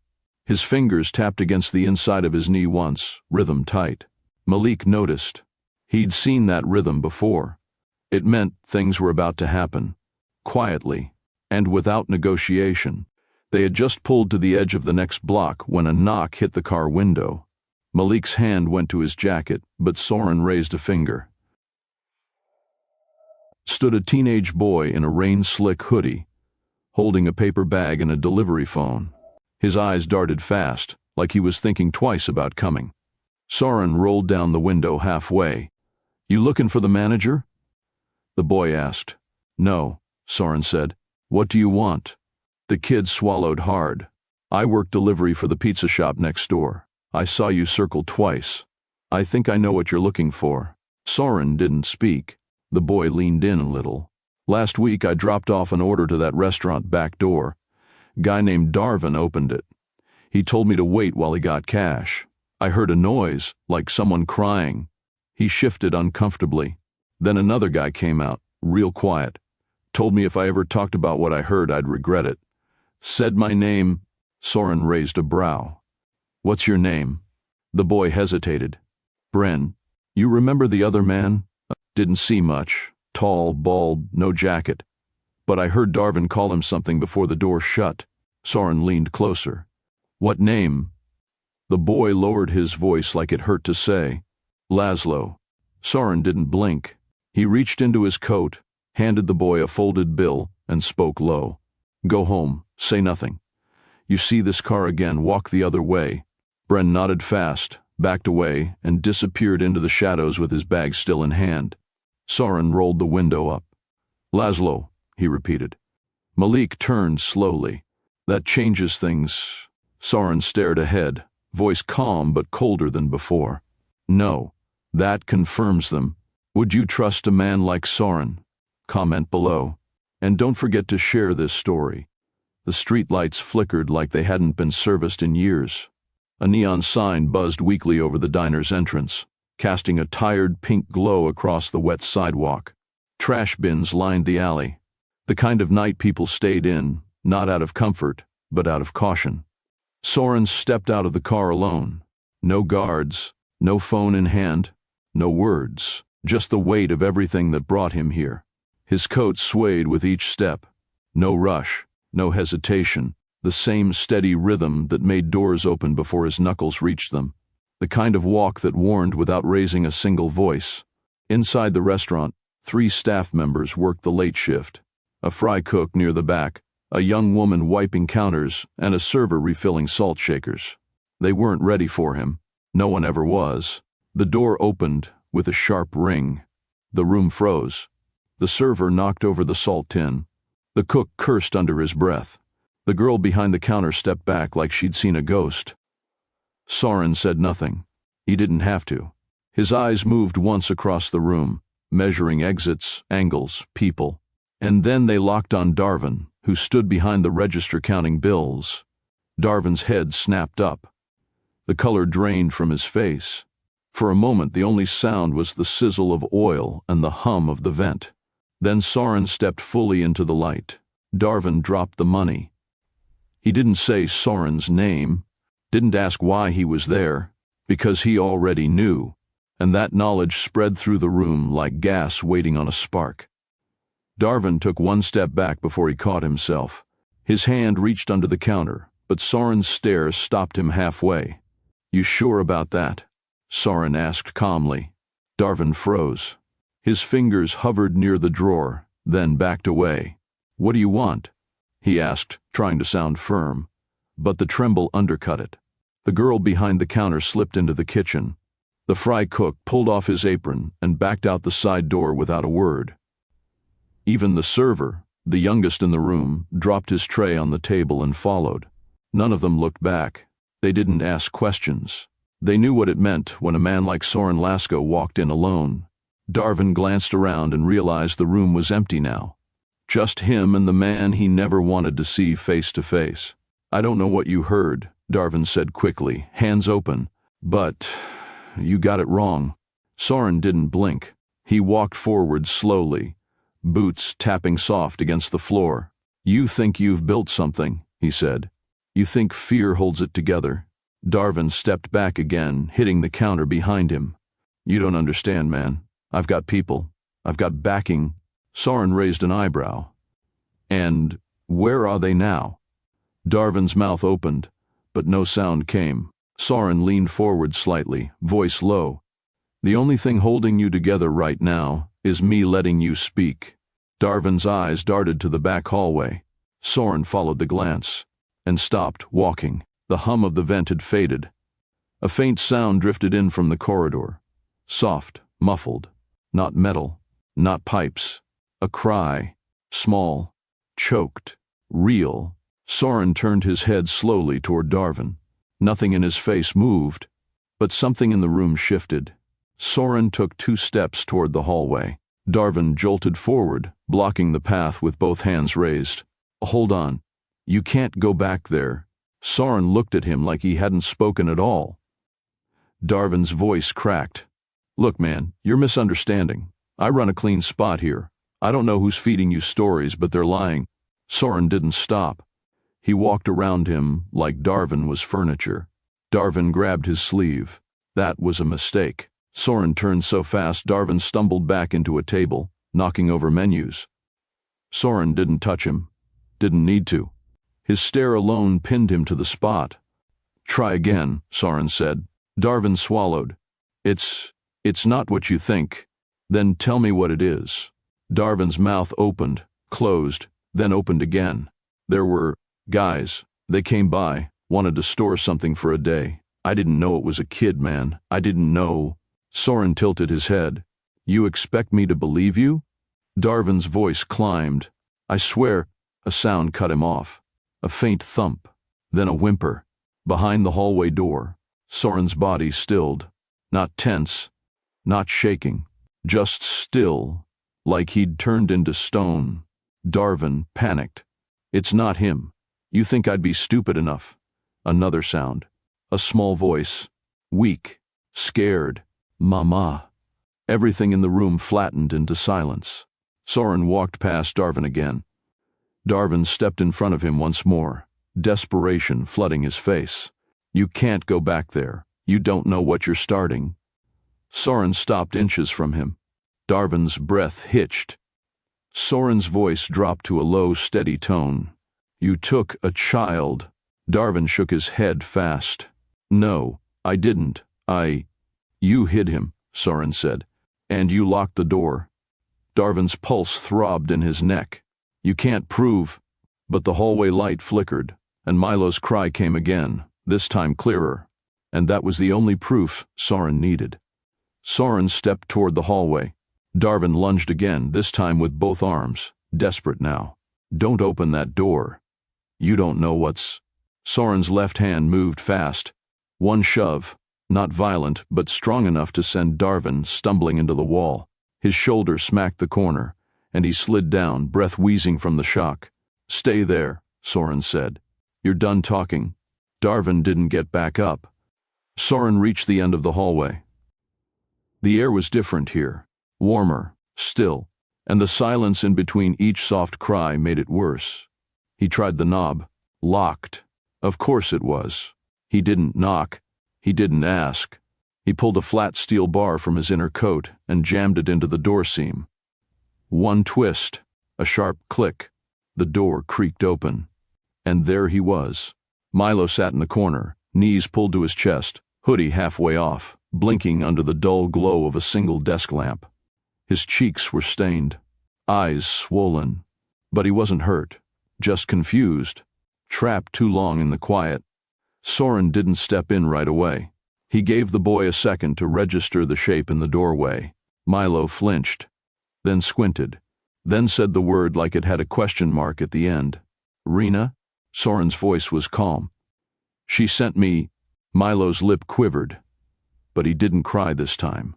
Speaker 1: His fingers tapped against the inside of his knee once, rhythm tight. Malik noticed. He'd seen that rhythm before. It meant things were about to happen. Quietly, and without negotiation. They had just pulled to the edge of the next block when a knock hit the car window. Malik's hand went to his jacket, but Soren raised a finger. Stood a teenage boy in a rain-slick hoodie, holding a paper bag and a delivery phone. His eyes darted fast, like he was thinking twice about coming. Soren rolled down the window halfway. "You looking for the manager?" The boy asked. "No," Soren said. "What do you want?" The kid swallowed hard. "I work delivery for the pizza shop next door. I saw you circle twice. I think I know what you're looking for." Soren didn't speak. The boy leaned in a little. "Last week I dropped off an order to that restaurant back door. Guy named Darvin opened it. He told me to wait while he got cash. I heard a noise, like someone crying. He shifted uncomfortably. Then another guy came out, real quiet. Told me if I ever talked about what I heard, I'd regret it. Said my name." Soren raised a brow. "What's your name?" The boy hesitated. "Bren. You remember the other man? Didn't see much. Tall, bald, no jacket. But I heard Darvin call him something before the door shut. Soren leaned closer. What name? The boy lowered his voice like it hurt to say. Laszlo. Soren didn't blink. He reached into his coat, handed the boy a folded bill, and spoke low. Go home. Say nothing. You see this car again, walk the other way. Bren nodded fast, backed away, and disappeared into the shadows with his bag still in hand. Soren rolled the window up. Laszlo, he repeated. Malik turned slowly. That changes things. Soren stared ahead, voice calm but colder than before. No, that confirms them. Would you trust a man like Soren? Comment below. And don't forget to share this story. The streetlights flickered like they hadn't been serviced in years. A neon sign buzzed weakly over the diner's entrance, casting a tired pink glow across the wet sidewalk. Trash bins lined the alley. The kind of night people stayed in, not out of comfort, but out of caution. Soren stepped out of the car alone. No guards, no phone in hand, no words, just the weight of everything that brought him here. His coat swayed with each step. No rush, no hesitation, the same steady rhythm that made doors open before his knuckles reached them. The kind of walk that warned without raising a single voice. Inside the restaurant, 3 staff members worked the late shift. A fry cook near the back, a young woman wiping counters, and a server refilling salt shakers. They weren't ready for him. No one ever was. The door opened with a sharp ring. The room froze. The server knocked over the salt tin. The cook cursed under his breath. The girl behind the counter stepped back like she'd seen a ghost. Soren said nothing. He didn't have to. His eyes moved once across the room, measuring exits, angles, people. And then they locked on Darvin, who stood behind the register counting bills. Darvin's head snapped up. The color drained from his face. For a moment, the only sound was the sizzle of oil and the hum of the vent. Then Soren stepped fully into the light. Darvin dropped the money. He didn't say Soren's name, didn't ask why he was there, because he already knew, and that knowledge spread through the room like gas waiting on a spark. Darvin took one step back before he caught himself. His hand reached under the counter, but Soren's stare stopped him halfway. You sure about that? Soren asked calmly. Darvin froze. His fingers hovered near the drawer, then backed away. What do you want? He asked, trying to sound firm. But the tremble undercut it. The girl behind the counter slipped into the kitchen. The fry cook pulled off his apron and backed out the side door without a word. Even the server, the youngest in the room, dropped his tray on the table and followed. None of them looked back. They didn't ask questions. They knew what it meant when a man like Soren Laszlo walked in alone. Darvin glanced around and realized the room was empty now. Just him and the man he never wanted to see face to face. I don't know what you heard, Darvin said quickly, hands open. But you got it wrong. Soren didn't blink. He walked forward slowly, boots tapping soft against the floor. You think you've built something, he said. You think fear holds it together. Darvin stepped back again, hitting the counter behind him. You don't understand, man. I've got people. I've got backing. Soren raised an eyebrow. And where are they now? Darvin's mouth opened, but no sound came. Soren leaned forward slightly, voice low. The only thing holding you together right now is me letting you speak. Darvin's eyes darted to the back hallway. Soren followed the glance and stopped walking. The hum of the vent had faded. A faint sound drifted in from the corridor. Soft, muffled. Not metal, not pipes. A cry, small, choked, real. Soren turned his head slowly toward Darvin. Nothing in his face moved, but something in the room shifted. Soren took 2 steps toward the hallway. Darvin jolted forward, blocking the path with both hands raised. Hold on. You can't go back there. Soren looked at him like he hadn't spoken at all. Darvin's voice cracked. Look, man, you're misunderstanding. I run a clean spot here. I don't know who's feeding you stories, but they're lying. Soren didn't stop. He walked around him like Darvin was furniture. Darvin grabbed his sleeve. That was a mistake. Soren turned so fast Darvin stumbled back into a table, knocking over menus. Soren didn't touch him. Didn't need to. His stare alone pinned him to the spot. "Try again," Soren said. Darvin swallowed. It's not what you think." "Then tell me what it is." Darvin's mouth opened, closed, then opened again. "There were guys. They came by, wanted to store something for a day. I didn't know it was a kid, man. I didn't know." Soren tilted his head. "You expect me to believe you?" Darvin's voice climbed. "I swear." A sound cut him off. A faint thump, then a whimper. Behind the hallway door, Soren's body stilled. Not tense, not shaking, just still, like he'd turned into stone. Darvin panicked. "It's not him. You think I'd be stupid enough?" Another sound. A small voice. Weak, scared. "Mama." Everything in the room flattened into silence. Soren walked past Darvin again. Darvin stepped in front of him once more, desperation flooding his face. "You can't go back there. You don't know what you're starting." Soren stopped inches from him. Darvin's breath hitched. Soren's voice dropped to a low, steady tone. "You took a child." Darvin shook his head fast. "No, I didn't. You hid him," Soren said. "And you locked the door." Darvin's pulse throbbed in his neck. "You can't prove." But the hallway light flickered, and Milo's cry came again, this time clearer. And that was the only proof Soren needed. Soren stepped toward the hallway. Darvin lunged again, this time with both arms, desperate now. "Don't open that door. You don't know what's—" Soren's left hand moved fast. One shove, not violent, but strong enough to send Darvin stumbling into the wall. His shoulder smacked the corner, and he slid down, breath wheezing from the shock. "Stay there," Soren said. "You're done talking." Darvin didn't get back up. Soren reached the end of the hallway. The air was different here, warmer, still, and the silence in between each soft cry made it worse. He tried the knob. Locked. Of course it was. He didn't knock. He didn't ask. He pulled a flat steel bar from his inner coat and jammed it into the door seam. One twist, a sharp click. The door creaked open. And there he was. Milo sat in the corner, knees pulled to his chest, hoodie halfway off, blinking under the dull glow of a single desk lamp. His cheeks were stained, eyes swollen. But he wasn't hurt, just confused, trapped too long in the quiet. Soren didn't step in right away. He gave the boy a second to register the shape in the doorway. Milo flinched, then squinted, then said the word like it had a question mark at the end. "Rena?" Soren's voice was calm. "She sent me." Milo's lip quivered, but he didn't cry this time.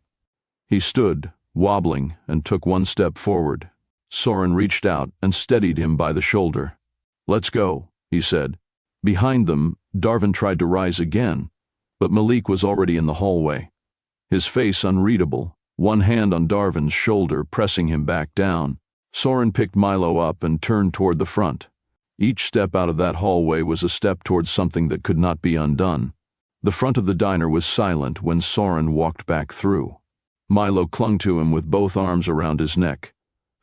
Speaker 1: He stood, wobbling, and took one step forward. Soren reached out and steadied him by the shoulder. "Let's go," he said. Behind them, Darvin tried to rise again, but Malik was already in the hallway. His face unreadable, one hand on Darvin's shoulder pressing him back down. Soren picked Milo up and turned toward the front. Each step out of that hallway was a step towards something that could not be undone. The front of the diner was silent when Soren walked back through. Milo clung to him with both arms around his neck,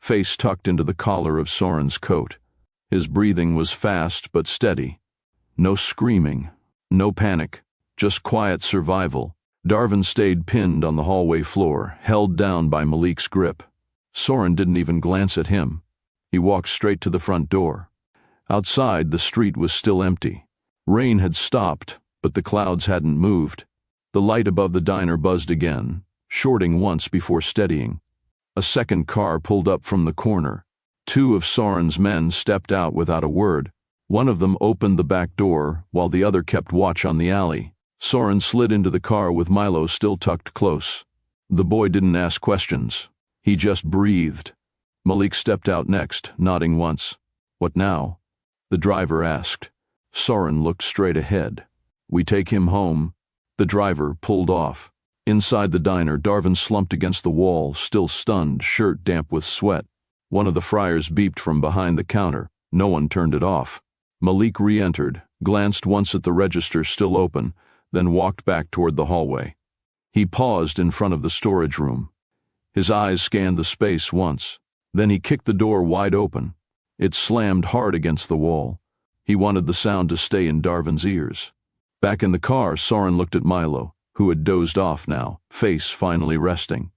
Speaker 1: face tucked into the collar of Soren's coat. His breathing was fast but steady. No screaming, no panic, just quiet survival. Darvin stayed pinned on the hallway floor, held down by Malik's grip. Soren didn't even glance at him. He walked straight to the front door. Outside, the street was still empty. Rain had stopped, but the clouds hadn't moved. The light above the diner buzzed again, shorting once before steadying. A second car pulled up from the corner. Two of Soren's men stepped out without a word. One of them opened the back door, while the other kept watch on the alley. Soren slid into the car with Milo still tucked close. The boy didn't ask questions. He just breathed. Malik stepped out next, nodding once. "What now?" the driver asked. Soren looked straight ahead. "We take him home." The driver pulled off. Inside the diner, Darvin slumped against the wall, still stunned, shirt damp with sweat. One of the friars beeped from behind the counter. No one turned it off. Malik re-entered, glanced once at the register still open, then walked back toward the hallway. He paused in front of the storage room. His eyes scanned the space once. Then he kicked the door wide open. It slammed hard against the wall. He wanted the sound to stay in Darvin's ears. Back in the car, Soren looked at Milo, who had dozed off now, face finally resting.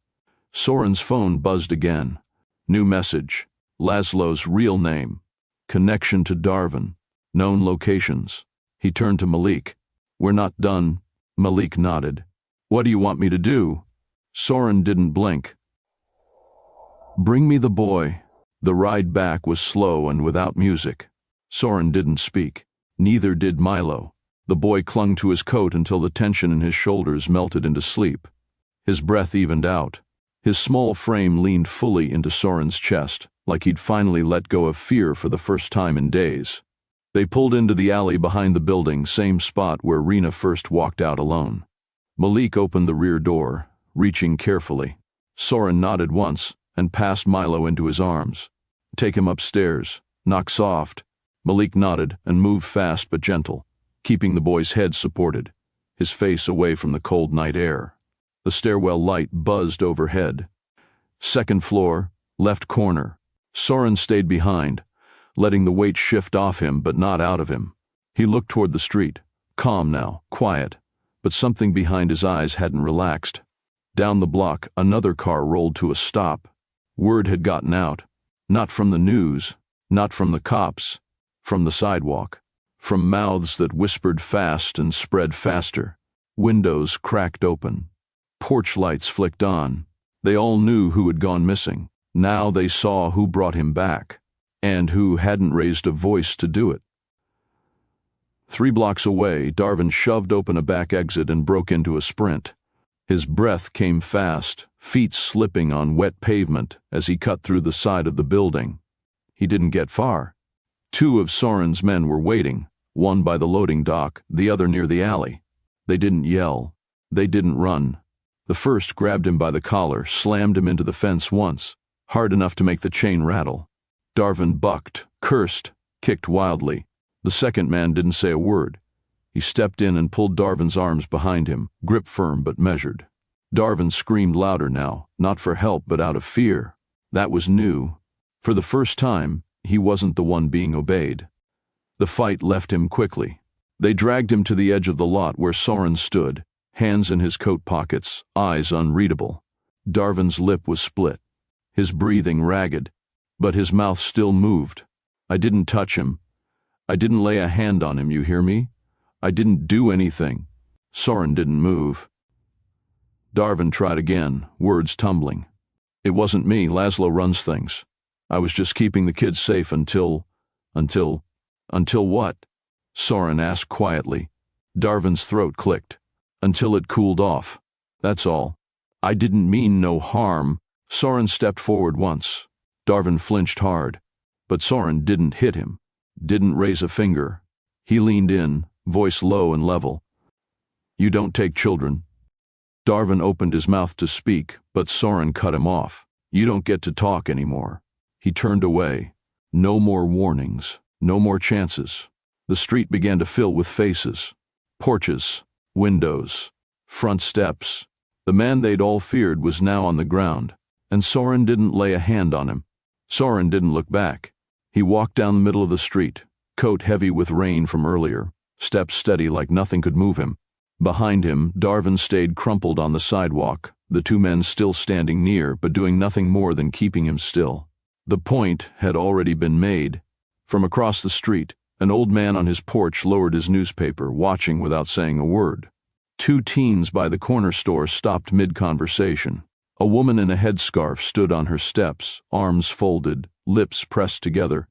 Speaker 1: Soren's phone buzzed again. New message. Laszlo's real name. Connection to Darvin. Known locations. He turned to Malik. "We're not done." Malik nodded. "What do you want me to do?" Soren didn't blink. "Bring me the boy." The ride back was slow and without music. Soren didn't speak. Neither did Milo. The boy clung to his coat until the tension in his shoulders melted into sleep. His breath evened out. His small frame leaned fully into Soren's chest, like he'd finally let go of fear for the first time in days. They pulled into the alley behind the building, same spot where Rena first walked out alone. Malik opened the rear door, reaching carefully. Soren nodded once and passed Milo into his arms. "Take him upstairs. Knock soft." Malik nodded and moved fast but gentle, keeping the boy's head supported, his face away from the cold night air. The stairwell light buzzed overhead. Second floor, left corner. Soren stayed behind, letting the weight shift off him but not out of him. He looked toward the street, calm now, quiet, but something behind his eyes hadn't relaxed. Down the block, another car rolled to a stop. Word had gotten out. Not from the news, not from the cops, from the sidewalk. From mouths that whispered fast and spread faster. Windows cracked open. Porch lights flicked on. They all knew who had gone missing. Now they saw who brought him back, and who hadn't raised a voice to do it. 3 blocks away, Darvin shoved open a back exit and broke into a sprint. His breath came fast, feet slipping on wet pavement as he cut through the side of the building. He didn't get far. 2 of Soren's men were waiting, one by the loading dock, the other near the alley. They didn't yell. They didn't run. The first grabbed him by the collar, slammed him into the fence once, hard enough to make the chain rattle. Darvin bucked, cursed, kicked wildly. The second man didn't say a word. He stepped in and pulled Darvin's arms behind him, grip firm but measured. Darvin screamed louder now, not for help but out of fear. That was new. For the first time, he wasn't the one being obeyed. The fight left him quickly. They dragged him to the edge of the lot where Soren stood, hands in his coat pockets, eyes unreadable. Darvin's lip was split, his breathing ragged, but his mouth still moved. "I didn't touch him. I didn't lay a hand on him, you hear me? I didn't do anything." Soren didn't move. Darvin tried again, words tumbling. "It wasn't me. Laszlo runs things. I was just keeping the kids safe until what?" Soren asked quietly. Darvin's throat clicked. "Until it cooled off. That's all. I didn't mean no harm." Soren stepped forward once. Darvin flinched hard, but Soren didn't hit him, didn't raise a finger. He leaned in, voice low and level. "You don't take children." Darvin opened his mouth to speak, but Soren cut him off. "You don't get to talk anymore." He turned away. No more warnings, no more chances. The street began to fill with faces. Porches, windows, front steps. The man they'd all feared was now on the ground, and Soren didn't lay a hand on him. Soren didn't look back. He walked down the middle of the street, coat heavy with rain from earlier, steps steady like nothing could move him. Behind him, Darvin stayed crumpled on the sidewalk, the 2 men still standing near but doing nothing more than keeping him still. The point had already been made. From across the street, an old man on his porch lowered his newspaper, watching without saying a word. 2 teens by the corner store stopped mid-conversation. A woman in a headscarf stood on her steps, arms folded, lips pressed together.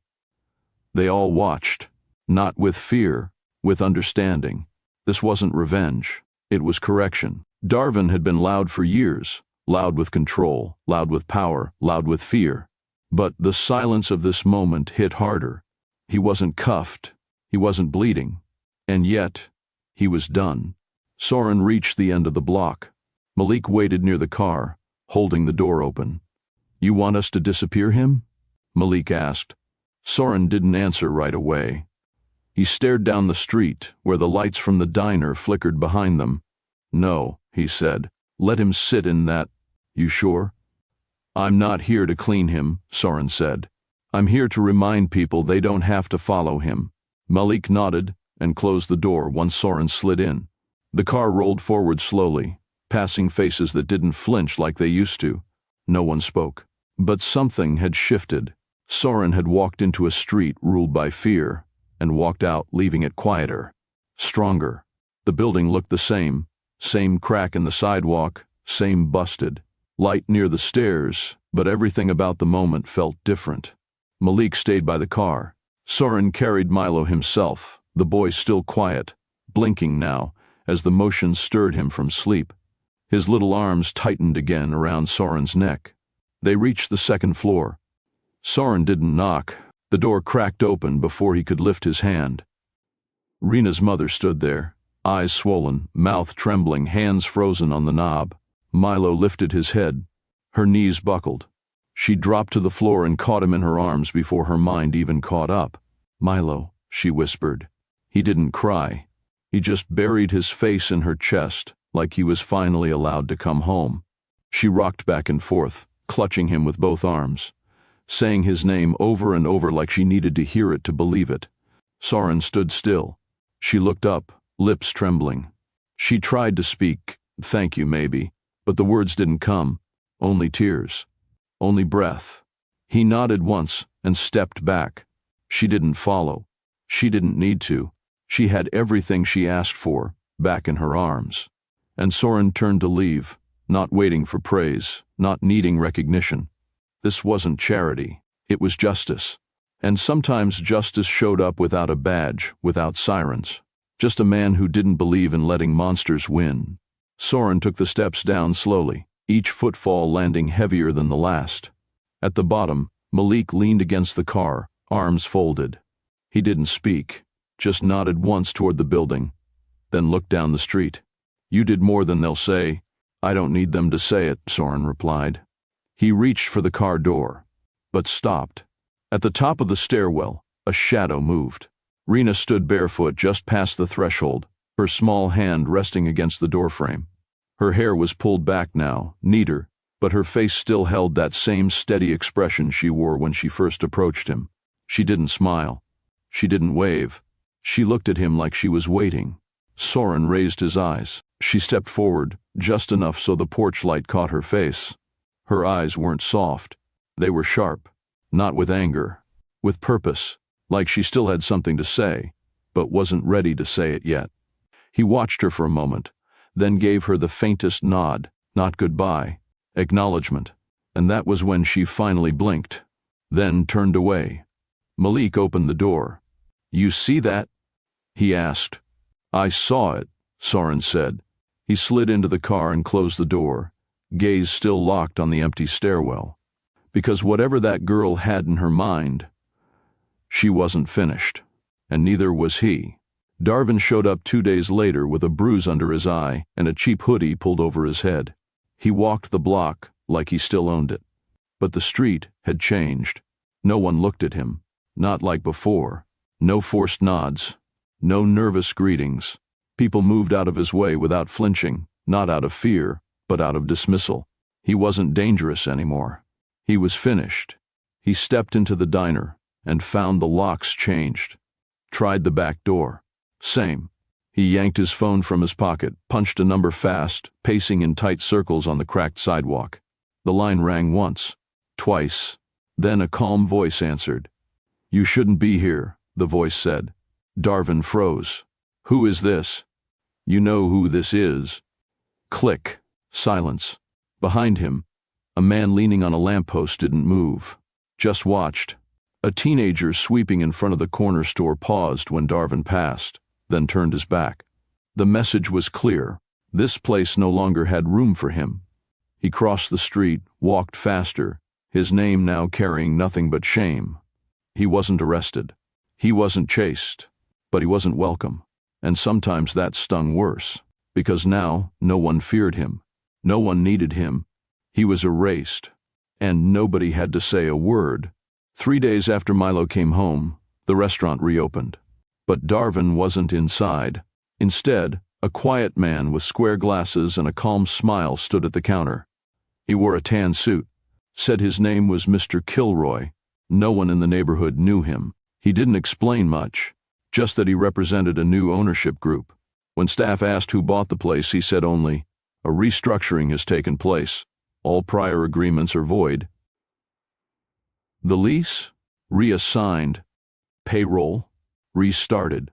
Speaker 1: They all watched, not with fear, with understanding. This wasn't revenge. It was correction. Darvin had been loud for years, loud with control, loud with power, loud with fear. But the silence of this moment hit harder. He wasn't cuffed, he wasn't bleeding, and yet he was done. Soren reached the end of the block. Malik waited near the car, holding the door open. "You want us to disappear him?" Malik asked. Soren didn't answer right away. He stared down the street, where the lights from the diner flickered behind them. "No," he said, Let him sit in that. You sure? I'm not here to clean him, Soren said. I'm here to remind people they don't have to follow him. Malik nodded and closed the door once Soren slid in. The car rolled forward slowly, passing faces that didn't flinch like they used to. No one spoke. But something had shifted. Soren had walked into a street ruled by fear and walked out, leaving it quieter, stronger. The building looked the same crack in the sidewalk, same busted light near the stairs, but everything about the moment felt different. Malik stayed by the car. Soren carried Milo himself, the boy still quiet, blinking now as the motion stirred him from sleep. His little arms tightened again around Soren's neck. They reached the second floor. Soren didn't knock. The door cracked open before he could lift his hand. Rena's mother stood there, eyes swollen, mouth trembling, hands frozen on the knob. Milo lifted his head. Her knees buckled. She dropped to the floor and caught him in her arms before her mind even caught up. Milo, she whispered. He didn't cry. He just buried his face in her chest, like he was finally allowed to come home. She rocked back and forth, clutching him with both arms, saying his name over and over like she needed to hear it to believe it. Soren stood still. She looked up, lips trembling. She tried to speak, thank you maybe, but the words didn't come. Only tears. Only breath. He nodded once and stepped back. She didn't follow. She didn't need to. She had everything she asked for, back in her arms. And Soren turned to leave, not waiting for praise, not needing recognition. This wasn't charity. It was justice. And sometimes justice showed up without a badge, without sirens. Just a man who didn't believe in letting monsters win. Soren took the steps down slowly, each footfall landing heavier than the last. At the bottom, Malik leaned against the car, arms folded. He didn't speak, just nodded once toward the building, then looked down the street. You did more than they'll say. I don't need them to say it, Soren replied. He reached for the car door, but stopped. At the top of the stairwell, a shadow moved. Rena stood barefoot just past the threshold, her small hand resting against the doorframe. Her hair was pulled back now, neater, but her face still held that same steady expression she wore when she first approached him. She didn't smile. She didn't wave. She looked at him like she was waiting. Soren raised his eyes. She stepped forward, just enough so the porch light caught her face. Her eyes weren't soft. They were sharp, not with anger, with purpose, like she still had something to say, but wasn't ready to say it yet. He watched her for a moment, then gave her the faintest nod, not goodbye, acknowledgement, and that was when she finally blinked, then turned away. Malik opened the door. You see that? He asked. I saw it, Soren said. He slid into the car and closed the door, gaze still locked on the empty stairwell. Because whatever that girl had in her mind, she wasn't finished, and neither was he. Darvin showed up 2 days later with a bruise under his eye and a cheap hoodie pulled over his head. He walked the block like he still owned it. But the street had changed. No one looked at him, not like before. No forced nods, no nervous greetings. People moved out of his way without flinching, not out of fear, but out of dismissal. He wasn't dangerous anymore. He was finished. He stepped into the diner and found the locks changed. Tried the back door. Same. He yanked his phone from his pocket, punched a number fast, pacing in tight circles on the cracked sidewalk. The line rang once, twice. Then a calm voice answered. You shouldn't be here, the voice said. Darvin froze. Who is this? You know who this is. Click. Silence. Behind him, a man leaning on a lamppost didn't move, just watched. A teenager sweeping in front of the corner store paused when Darvin passed, then turned his back. The message was clear. This place no longer had room for him. He crossed the street, walked faster, his name now carrying nothing but shame. He wasn't arrested. He wasn't chased. But he wasn't welcome. And sometimes that stung worse, because now no one feared him. No one needed him. He was erased. And nobody had to say a word. 3 days after Milo came home, the restaurant reopened. But Darvin wasn't inside. Instead, A quiet man with square glasses and a calm smile stood at the counter. He wore a tan suit, said his name was Mr. Kilroy. No one in the neighborhood knew him. He didn't explain much, just that he represented a new ownership group. When staff asked who bought the place, he said only, "A restructuring has taken place. All prior agreements are void." The lease? Reassigned. Payroll? Restarted.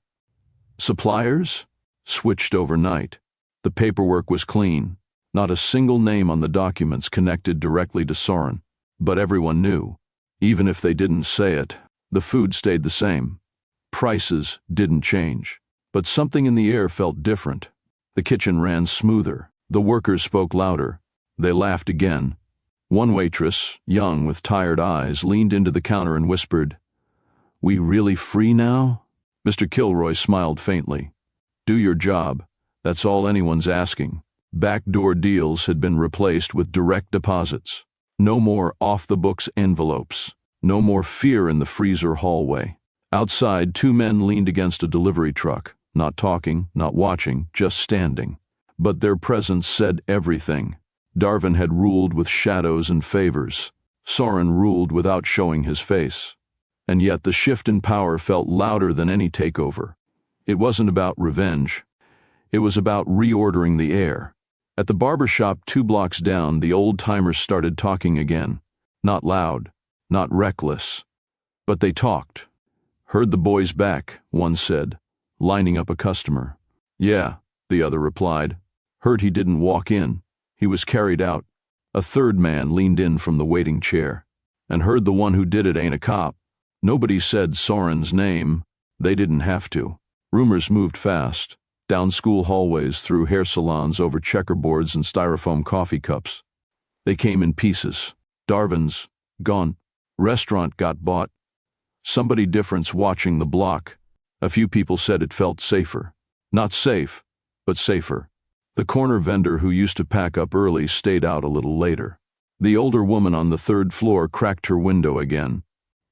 Speaker 1: Suppliers? Switched overnight. The paperwork was clean. Not a single name on the documents connected directly to Soren. But everyone knew. Even if they didn't say it, the food stayed the same. Prices didn't change. But something in the air felt different. The kitchen ran smoother. The workers spoke louder. They laughed again. One waitress, young with tired eyes, leaned into the counter and whispered, "We really free now?" Mr. Kilroy smiled faintly. "Do your job. That's all anyone's asking." Backdoor deals had been replaced with direct deposits. No more off-the-books envelopes. No more fear in the freezer hallway. Outside, two men leaned against a delivery truck, not talking, not watching, just standing. But their presence said everything. Darvin had ruled with shadows and favors. Soren ruled without showing his face. And yet the shift in power felt louder than any takeover. It wasn't about revenge. It was about reordering the air. At the barber shop 2 blocks down, the old-timers started talking again. Not loud, not reckless. But they talked. "Heard the boy's back," one said, lining up a customer. "Yeah," the other replied. "Heard he didn't walk in. He was carried out." A third man leaned in from the waiting chair. "And heard the one who did it ain't a cop." Nobody said Soren's name. They didn't have to. Rumors moved fast. Down school hallways, through hair salons, over checkerboards and styrofoam coffee cups. They came in pieces. Darvin's gone. Restaurant got bought. Somebody different's watching the block. A few people said it felt safer. Not safe, but safer. The corner vendor who used to pack up early stayed out a little later. The older woman on the 3rd floor cracked her window again.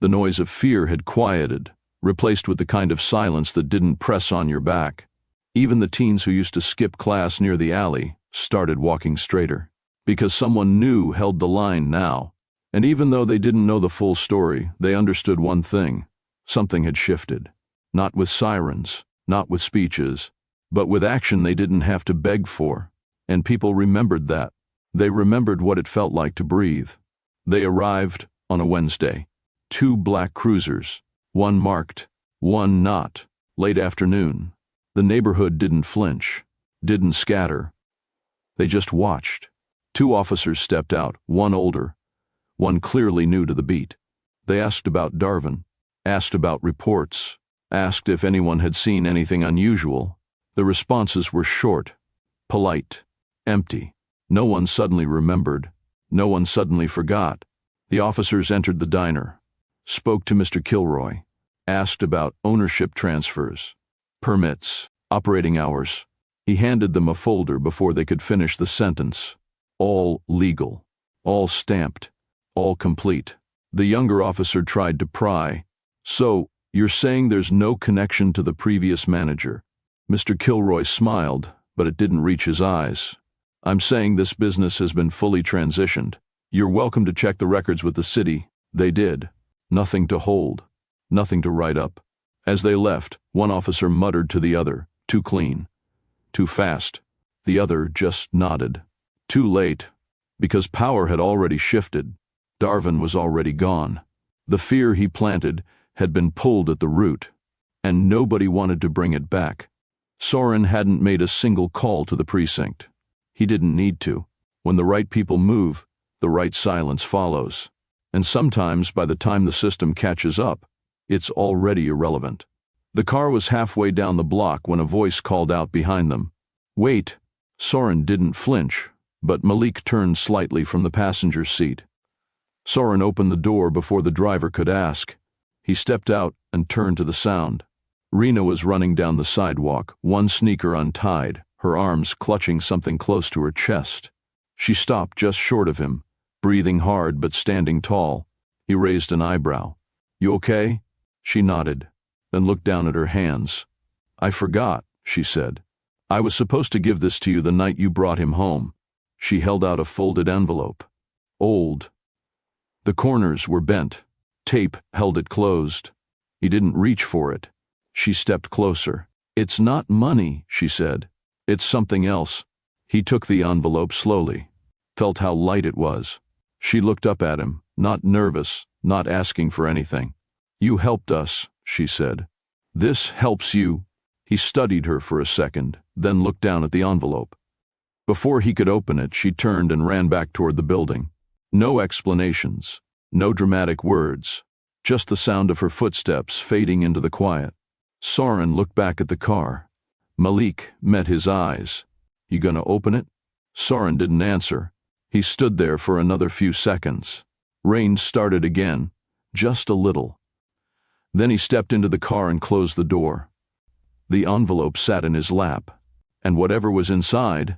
Speaker 1: The noise of fear had quieted, replaced with the kind of silence that didn't press on your back. Even the teens who used to skip class near the alley started walking straighter. Because someone new held the line now. And even though they didn't know the full story, they understood one thing. Something had shifted. Not with sirens, not with speeches, but with action they didn't have to beg for. And people remembered that. They remembered what it felt like to breathe. They arrived on a Wednesday. 2 black cruisers, one marked, one not. Late afternoon. The neighborhood didn't flinch, didn't scatter. They just watched. 2 officers stepped out, one older, one clearly new to the beat. They asked about Darvin, asked about reports, asked if anyone had seen anything unusual. The responses were short, polite, empty. No one suddenly remembered. No one suddenly forgot. The officers entered the diner, spoke to Mr. Kilroy, asked about ownership transfers, permits, operating hours. He handed them a folder before they could finish the sentence. All legal, all stamped, all complete. The younger officer tried to pry. "So, you're saying there's no connection to the previous manager?" Mr. Kilroy smiled, but it didn't reach his eyes. "I'm saying this business has been fully transitioned. You're welcome to check the records with the city." They did. Nothing to hold, nothing to write up. As they left, one officer muttered to the other, "Too clean. Too fast." The other just nodded. Too late, because power had already shifted. Darvin was already gone. The fear he planted had been pulled at the root, and nobody wanted to bring it back. Soren hadn't made a single call to the precinct. He didn't need to. When the right people move, the right silence follows. And sometimes, by the time the system catches up, it's already irrelevant. The car was halfway down the block when a voice called out behind them. "Wait." Soren didn't flinch, but Malik turned slightly from the passenger seat. Soren opened the door before the driver could ask. He stepped out and turned to the sound. Rena was running down the sidewalk, one sneaker untied, her arms clutching something close to her chest. She stopped just short of him, breathing hard but standing tall. He raised an eyebrow. "You okay?" She nodded, then looked down at her hands. "I forgot," she said. I was supposed to give this to you the night you brought him home. She held out a folded envelope. Old. The corners were bent. Tape held it closed. He didn't reach for it. She stepped closer. It's not money, she said. It's something else. He took the envelope slowly, felt how light it was. She looked up at him, not nervous, not asking for anything. You helped us, she said. This helps you. He studied her for a second, then looked down at the envelope. Before he could open it, she turned and ran back toward the building. No explanations, no dramatic words, just the sound of her footsteps fading into the quiet. Soren looked back at the car. Malik met his eyes. You gonna open it? Soren didn't answer. He stood there for another few seconds. Rain started again, just a little. Then he stepped into the car and closed the door. The envelope sat in his lap, and whatever was inside,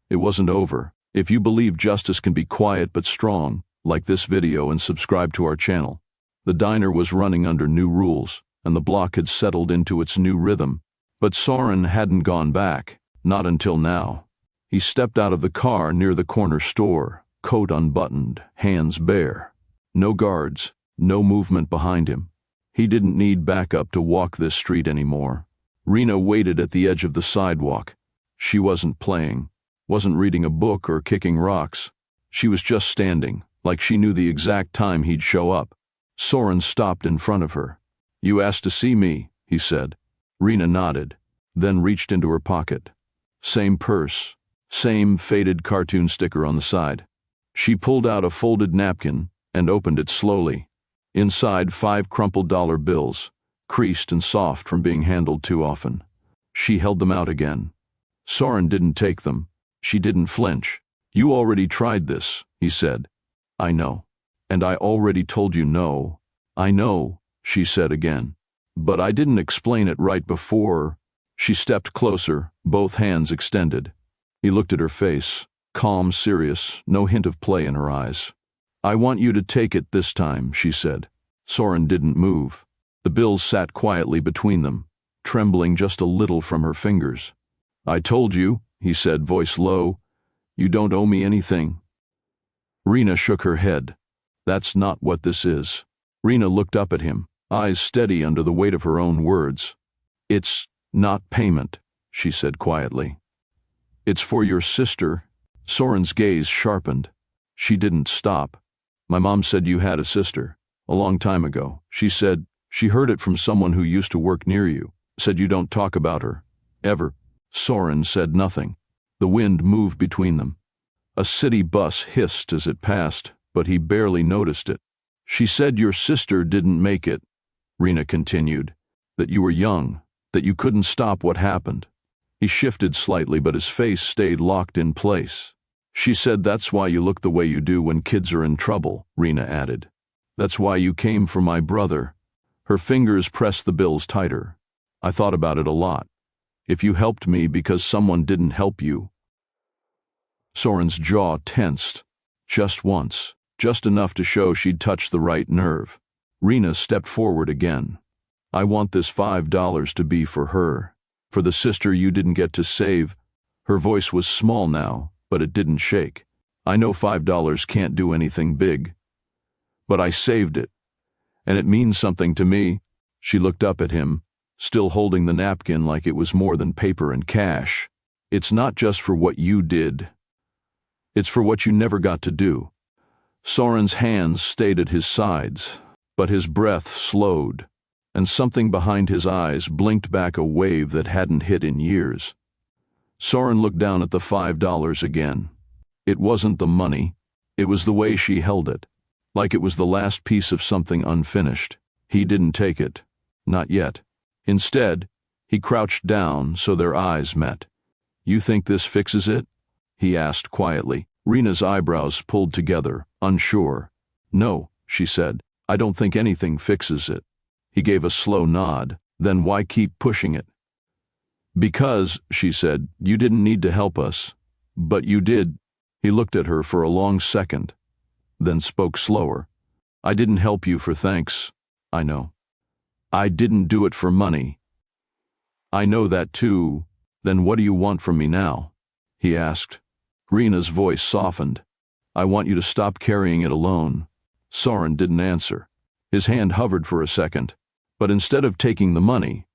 Speaker 1: it wasn't over. If you believe justice can be quiet but strong, like this video and subscribe to our channel. The diner was running under new rules, and the block had settled into its new rhythm. But Soren hadn't gone back, not until now. He stepped out of the car near the corner store, coat unbuttoned, hands bare. No guards, no movement behind him. He didn't need backup to walk this street anymore. Rena waited at the edge of the sidewalk. She wasn't playing, wasn't reading a book or kicking rocks. She was just standing, like she knew the exact time he'd show up. Soren stopped in front of her. You asked to see me, he said. Rena nodded, then reached into her pocket. Same purse, same faded cartoon sticker on the side. She pulled out a folded napkin and opened it slowly. Inside 5 crumpled dollar bills, creased and soft from being handled too often. She held them out again. Soren didn't take them. She didn't flinch. You already tried this, he said. I know. And I already told you no. I know, she said again. But I didn't explain it right before. She stepped closer, both hands extended. He looked at her face, calm, serious, no hint of play in her eyes. I want you to take it this time, she said. Soren didn't move. The bills sat quietly between them, trembling just a little from her fingers. I told you, he said, voice low. You don't owe me anything. Rena shook her head. That's not what this is. Rena looked up at him, eyes steady under the weight of her own words. It's not payment, she said quietly. It's for your sister. Soren's gaze sharpened. She didn't stop. My mom said you had a sister. A long time ago. She said she heard it from someone who used to work near you. Said you don't talk about her. Ever. Soren said nothing. The wind moved between them. A city bus hissed as it passed, but he barely noticed it. She said your sister didn't make it, Rena continued. That you were young, that you couldn't stop what happened. He shifted slightly, but his face stayed locked in place. She said that's why you look the way you do when kids are in trouble, Rena added. That's why you came for my brother. Her fingers pressed the bills tighter. I thought about it a lot. If you helped me because someone didn't help you. Soren's jaw tensed. Just once, just enough to show she'd touched the right nerve. Rena stepped forward again. I want this $5 to be for her, for the sister you didn't get to save. Her voice was small now, but it didn't shake. I know $5 can't do anything big, but I saved it, and it means something to me. She looked up at him, still holding the napkin like it was more than paper and cash. It's not just for what you did. It's for what you never got to do. Soren's hands stayed at his sides, but his breath slowed, and something behind his eyes blinked back a wave that hadn't hit in years. Soren looked down at the $5 again. It wasn't the money, it was the way she held it, like it was the last piece of something unfinished. He didn't take it, not yet. Instead, he crouched down so their eyes met. You think this fixes it? He asked quietly. Rena's eyebrows pulled together, unsure. No, she said. I don't think anything fixes it. He gave a slow nod. Then why keep pushing it? Because, she said, you didn't need to help us. But you did. He looked at her for a long second, then spoke slower. I didn't help you for thanks. I know. I didn't do it for money. I know that too. Then what do you want from me now? He asked. Rena's voice softened. I want you to stop carrying it alone. Soren didn't answer. His hand hovered for a second, but instead of taking the money,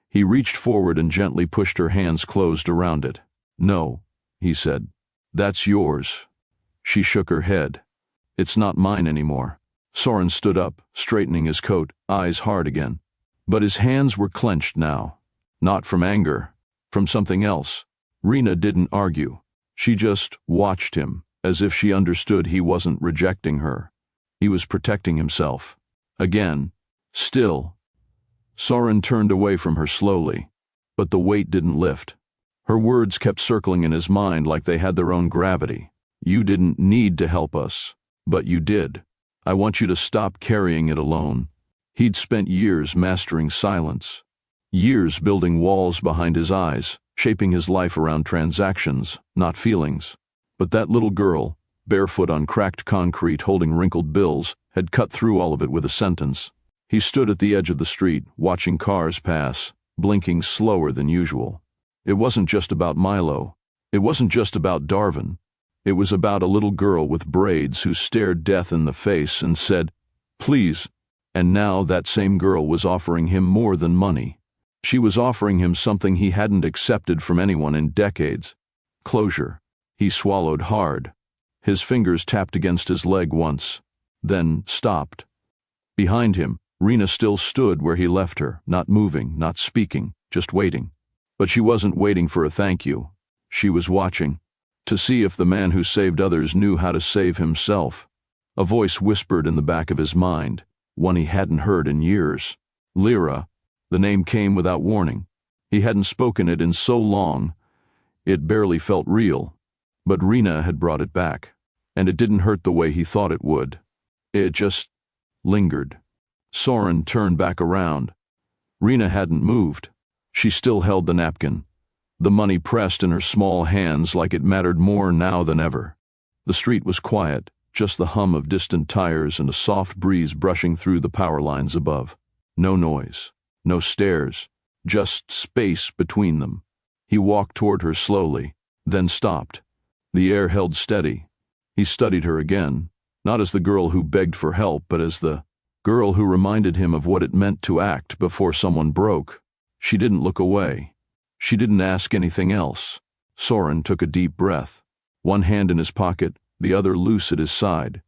Speaker 1: he reached forward and gently pushed her hands closed around it. No, he said. That's yours. She shook her head. It's not mine anymore. Soren stood up, straightening his coat, eyes hard again. But his hands were clenched now. Not from anger, from something else. Rena didn't argue. She just watched him, as if she understood he wasn't rejecting her. He was protecting himself. Again. Still. Soren turned away from her slowly, but the weight didn't lift. Her words kept circling in his mind like they had their own gravity. You didn't need to help us, but you did. I want you to stop carrying it alone. He'd spent years mastering silence, years building walls behind his eyes, shaping his life around transactions, not feelings. But that little girl, barefoot on cracked concrete holding wrinkled bills, had cut through all of it with a sentence. He stood at the edge of the street, watching cars pass, blinking slower than usual. It wasn't just about Milo. It wasn't just about Darwin. It was about a little girl with braids who stared death in the face and said, "Please." And now that same girl was offering him more than money. She was offering him something he hadn't accepted from anyone in decades. Closure. He swallowed hard. His fingers tapped against his leg once, then stopped. Behind him, Rena still stood where he left her, not moving, not speaking, just waiting. But she wasn't waiting for a thank you. She was watching, to see if the man who saved others knew how to save himself. A voice whispered in the back of his mind, one he hadn't heard in years. Lyra. The name came without warning. He hadn't spoken it in so long, it barely felt real. But Rena had brought it back, and it didn't hurt the way he thought it would. It just lingered. Soren turned back around. Rena hadn't moved. She still held the napkin, the money pressed in her small hands like it mattered more now than ever. The street was quiet, just the hum of distant tires and a soft breeze brushing through the power lines above. No noise, no stairs, just space between them. He walked toward her slowly, then stopped. The air held steady. He studied her again, not as the girl who begged for help, but as the girl who reminded him of what it meant to act before someone broke. She didn't look away. She didn't ask anything else. Soren took a deep breath, one hand in his pocket, the other loose at his side.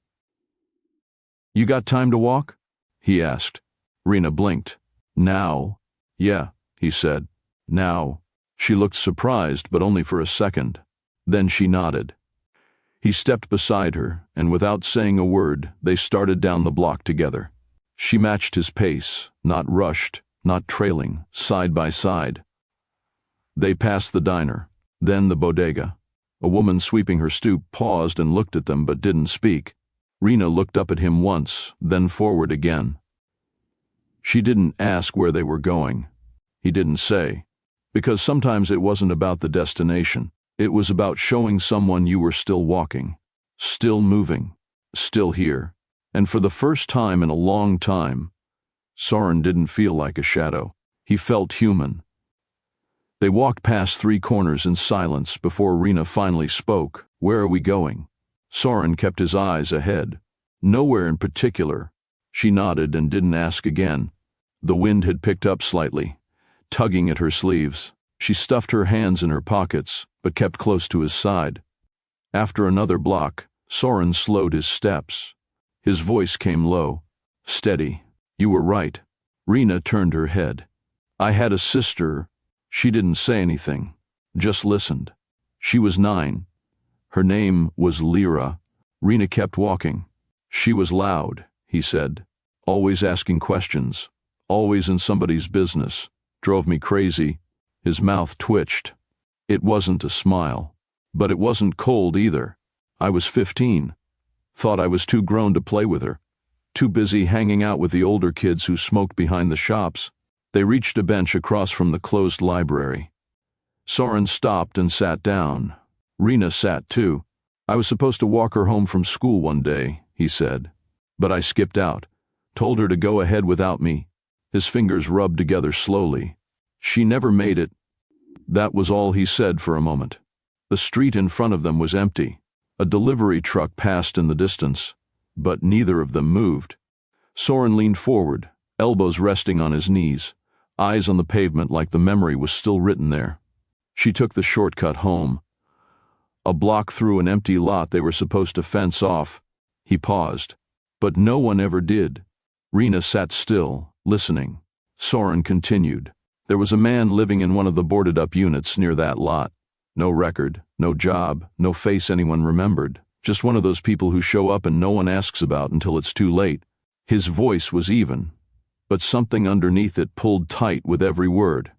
Speaker 1: You got time to walk? He asked. Rena blinked. Now? Yeah, he said. Now. She looked surprised, but only for a second. Then she nodded. He stepped beside her, and without saying a word, they started down the block together. She matched his pace, not rushed, not trailing, side by side. They passed the diner, then the bodega. A woman sweeping her stoop paused and looked at them but didn't speak. Rena looked up at him once, then forward again. She didn't ask where they were going. He didn't say. Because sometimes it wasn't about the destination. It was about showing someone you were still walking, still moving, still here. And for the first time in a long time, Soren didn't feel like a shadow. He felt human. They walked past 3 corners in silence before Rena finally spoke. Where are we going? Soren kept his eyes ahead. Nowhere in particular. She nodded and didn't ask again. The wind had picked up slightly, tugging at her sleeves. She stuffed her hands in her pockets, but kept close to his side. After another block, Soren slowed his steps. His voice came low, steady. You were right. Rena turned her head. I had a sister. She didn't say anything, just listened. She was 9. Her name was Lyra. Rena kept walking. She was loud, he said, always asking questions, always in somebody's business. Drove me crazy. His mouth twitched. It wasn't a smile, but it wasn't cold either. I was 15. Thought I was too grown to play with her. Too busy hanging out with the older kids who smoked behind the shops. They reached a bench across from the closed library. Soren stopped and sat down. Rena sat too. I was supposed to walk her home from school one day, he said. But I skipped out. Told her to go ahead without me. His fingers rubbed together slowly. She never made it. That was all he said for a moment. The street in front of them was empty. A delivery truck passed in the distance, but neither of them moved. Soren leaned forward, elbows resting on his knees, eyes on the pavement like the memory was still written there. She took the shortcut home. A block through an empty lot they were supposed to fence off. He paused, but no one ever did. Rena sat still, listening. Soren continued. There was a man living in one of the boarded-up units near that lot. No record, no job, no face anyone remembered. Just one of those people who show up and no one asks about until it's too late. His voice was even, but something underneath it pulled tight with every word.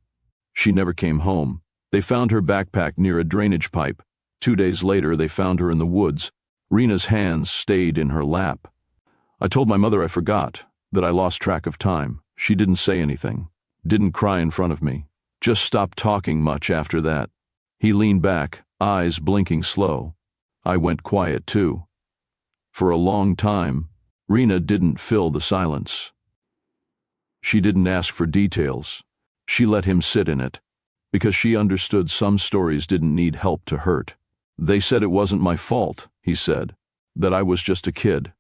Speaker 1: She never came home. They found her backpack near a drainage pipe. 2 days later, they found her in the woods. Rena's hands stayed in her lap. I told my mother I forgot, that I lost track of time. She didn't say anything, didn't cry in front of me, just stopped talking much after that. He leaned back, eyes blinking slow. I went quiet too. For a long time, Rena didn't fill the silence. She didn't ask for details. She let him sit in it, because she understood some stories didn't need help to hurt. They said it wasn't my fault, he said, that I was just a kid.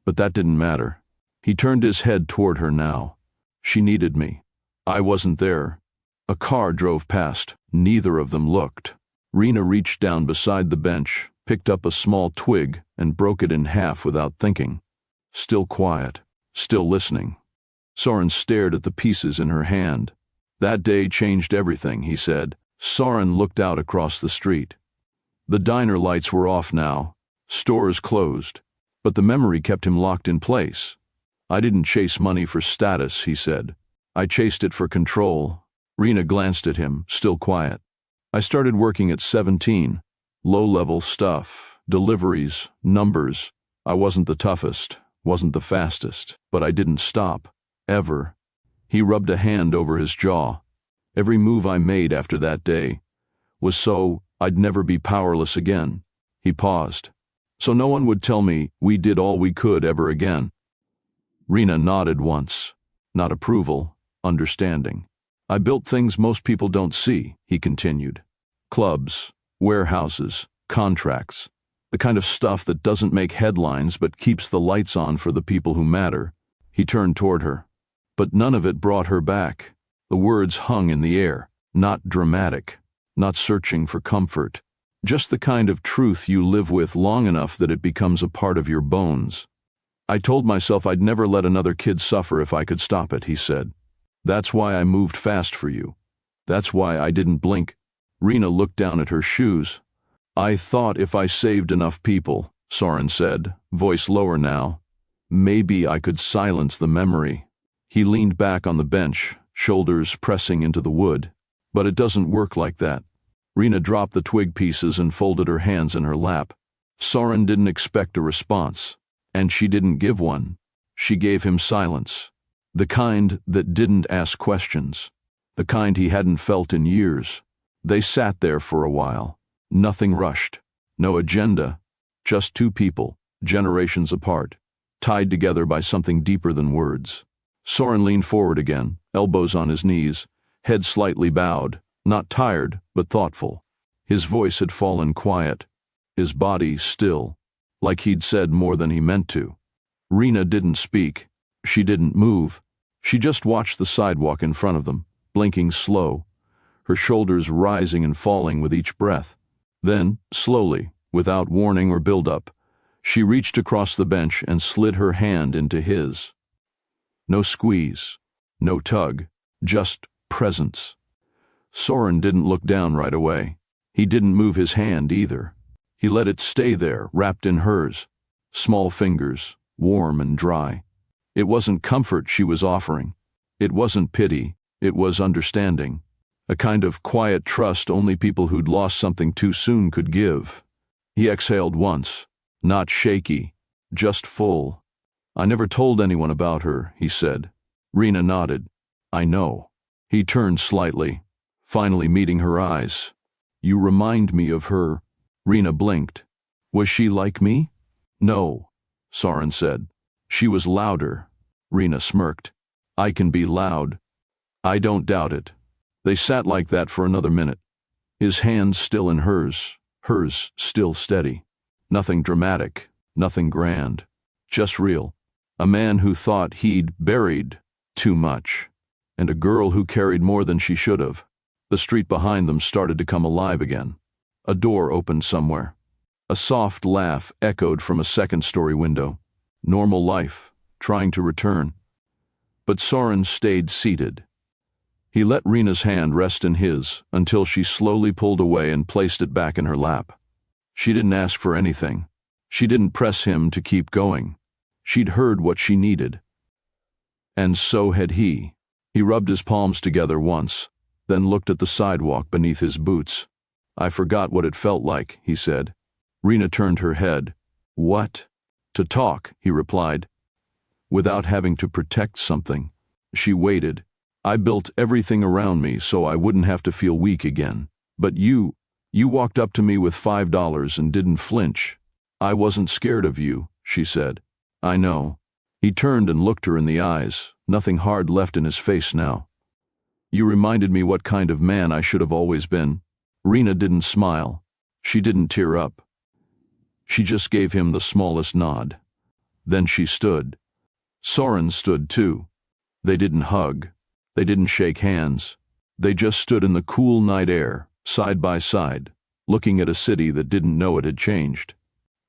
Speaker 1: But that didn't matter. He turned his head toward her now. She needed me. I wasn't there. A car drove past. Neither of them looked. Rena reached down beside the bench, picked up a small twig, and broke it in half without thinking. Still quiet, still listening. Soren stared at the pieces in her hand. That day changed everything, he said. Soren looked out across the street. The diner lights were off now, stores closed, but the memory kept him locked in place. I didn't chase money for status, he said. I chased it for control. Rena glanced at him, still quiet. I started working at 17. Low-level stuff, deliveries, numbers. I wasn't the toughest, wasn't the fastest, but I didn't stop. Ever. He rubbed a hand over his jaw. Every move I made after that day was so I'd never be powerless again. He paused. So no one would tell me we did all we could ever again. Rena nodded once. Not approval, understanding. I built things most people don't see, he continued. Clubs, warehouses, contracts. The kind of stuff that doesn't make headlines but keeps the lights on for the people who matter. He turned toward her. But none of it brought her back. The words hung in the air, not dramatic, not searching for comfort. Just the kind of truth you live with long enough that it becomes a part of your bones. I told myself I'd never let another kid suffer if I could stop it, he said. That's why I moved fast for you. That's why I didn't blink. Rena looked down at her shoes. I thought if I saved enough people, Soren said, voice lower now, maybe I could silence the memory. He leaned back on the bench, shoulders pressing into the wood. But it doesn't work like that. Rena dropped the twig pieces and folded her hands in her lap. Soren didn't expect a response, and she didn't give one. She gave him silence. The kind that didn't ask questions. The kind he hadn't felt in years. They sat there for a while. Nothing rushed. No agenda. Just two people, generations apart, tied together by something deeper than words. Soren leaned forward again, elbows on his knees, head slightly bowed, not tired, but thoughtful. His voice had fallen quiet, his body still, like he'd said more than he meant to. Rena didn't speak. She didn't move. She just watched the sidewalk in front of them, blinking slow, her shoulders rising and falling with each breath. Then, slowly, without warning or build-up, she reached across the bench and slid her hand into his. No squeeze, no tug, just presence. Soren didn't look down right away. He didn't move his hand either. He let it stay there, wrapped in hers. Small fingers, warm and dry. It wasn't comfort she was offering. It wasn't pity. It was understanding. A kind of quiet trust only people who'd lost something too soon could give. He exhaled once, not shaky, just full. I never told anyone about her, he said. Rena nodded. I know. He turned slightly, finally meeting her eyes. You remind me of her. Rena blinked. Was she like me? No, Soren said. She was louder. Rena smirked. I can be loud. I don't doubt it. They sat like that for another minute, his hand still in hers still steady. Nothing dramatic, nothing grand, just real. A man who thought he'd buried too much, and a girl who carried more than she should have. The street behind them started to come alive again. A door opened somewhere. A soft laugh echoed from a second-story window. Normal life, trying to return. But Soren stayed seated. He let Rena's hand rest in his until she slowly pulled away and placed it back in her lap. She didn't ask for anything. She didn't press him to keep going. She'd heard what she needed. And so had he. He rubbed his palms together once, then looked at the sidewalk beneath his boots. "I forgot what it felt like," he said. Rena turned her head. "What?" "To talk," he replied. "Without having to protect something." She waited. "I built everything around me so I wouldn't have to feel weak again. But you walked up to me with $5 and didn't flinch. I wasn't scared of you," she said. "I know." He turned and looked her in the eyes, nothing hard left in his face now. "You reminded me what kind of man I should have always been." Rena didn't smile. She didn't tear up. She just gave him the smallest nod. Then she stood. Soren stood too. They didn't hug. They didn't shake hands. They just stood in the cool night air, side by side, looking at a city that didn't know it had changed.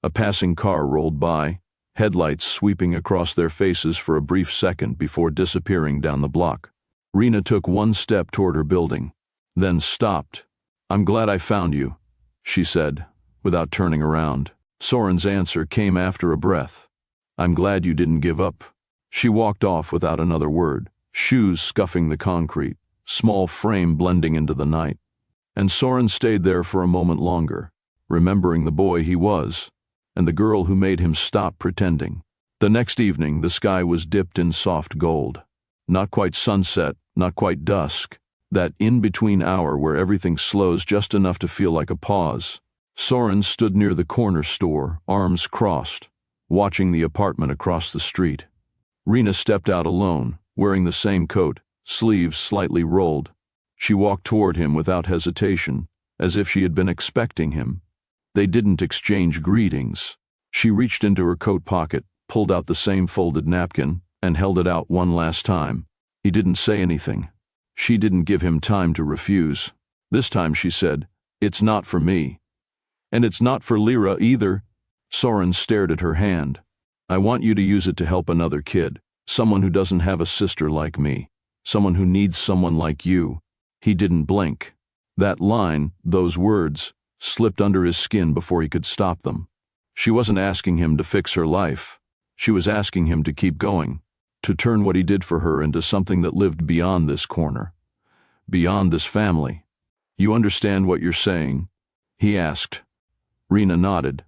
Speaker 1: A passing car rolled by, headlights sweeping across their faces for a brief second before disappearing down the block. Rena took one step toward her building, then stopped. "I'm glad I found you," she said, without turning around. Soren's answer came after a breath. "I'm glad you didn't give up." She walked off without another word, shoes scuffing the concrete, small frame blending into the night. And Soren stayed there for a moment longer, remembering the boy he was, and the girl who made him stop pretending. The next evening, the sky was dipped in soft gold. Not quite sunset, not quite dusk, that in-between hour where everything slows just enough to feel like a pause. Soren stood near the corner store, arms crossed, watching the apartment across the street. Rena stepped out alone, wearing the same coat, sleeves slightly rolled. She walked toward him without hesitation, as if she had been expecting him. They didn't exchange greetings. She reached into her coat pocket, pulled out the same folded napkin, and held it out one last time. He didn't say anything. She didn't give him time to refuse. This time she said, "It's not for me. And it's not for Lyra either." Soren stared at her hand. "I want you to use it to help another kid, someone who doesn't have a sister like me, someone who needs someone like you." He didn't blink. That line, those words, slipped under his skin before he could stop them. She wasn't asking him to fix her life. She was asking him to keep going, to turn what he did for her into something that lived beyond this corner, beyond this family. "You understand what you're saying?" he asked. Rena nodded.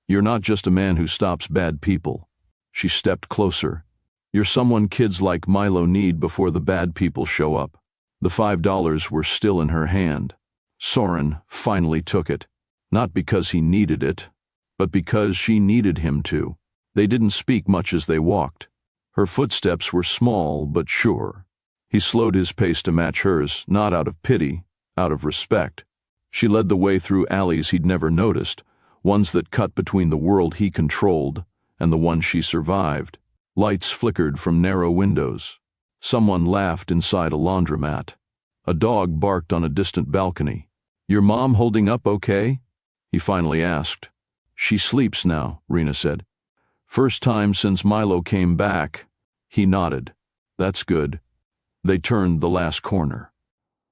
Speaker 1: "You're not just a man who stops bad people." She stepped closer. "You're someone kids like Milo need before the bad people show up." The $5 were still in her hand. Soren finally took it, not because he needed it, but because she needed him to. They didn't speak much as they walked. Her footsteps were small but sure. He slowed his pace to match hers, not out of pity, out of respect. She led the way through alleys he'd never noticed, ones that cut between the world he controlled and the one she survived. Lights flickered from narrow windows. Someone laughed inside a laundromat. A dog barked on a distant balcony. "Your mom holding up okay?" he finally asked. "She sleeps now," Rena said. "First time since Milo came back." He nodded. "That's good." They turned the last corner.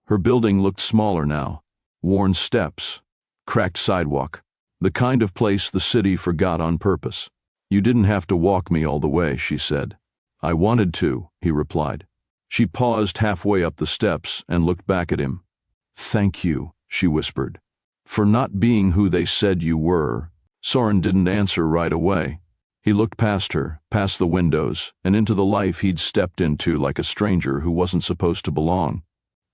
Speaker 1: Her building looked smaller now. Worn steps, cracked sidewalk, the kind of place the city forgot on purpose. "You didn't have to walk me all the way," she said. "I wanted to," he replied. She paused halfway up the steps and looked back at him. "Thank you," she whispered, "for not being who they said you were." Soren didn't answer right away. He looked past her, past the windows, and into the life he'd stepped into like a stranger who wasn't supposed to belong.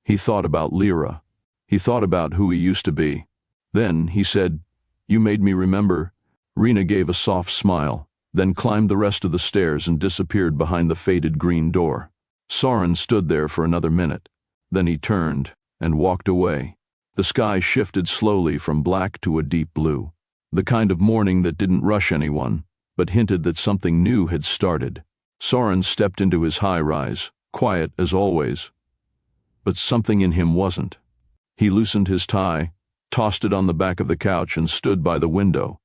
Speaker 1: He thought about Lyra. He thought about who he used to be. Then he said, "You made me remember." Rena gave a soft smile, then climbed the rest of the stairs and disappeared behind the faded green door. Soren stood there for another minute, Then he turned and walked away. The sky shifted slowly from black to a deep blue, the kind of morning that didn't rush anyone, but hinted that something new had started. Soren stepped into his high-rise, quiet as always. But something in him wasn't. He loosened his tie, tossed it on the back of the couch, and stood by the window.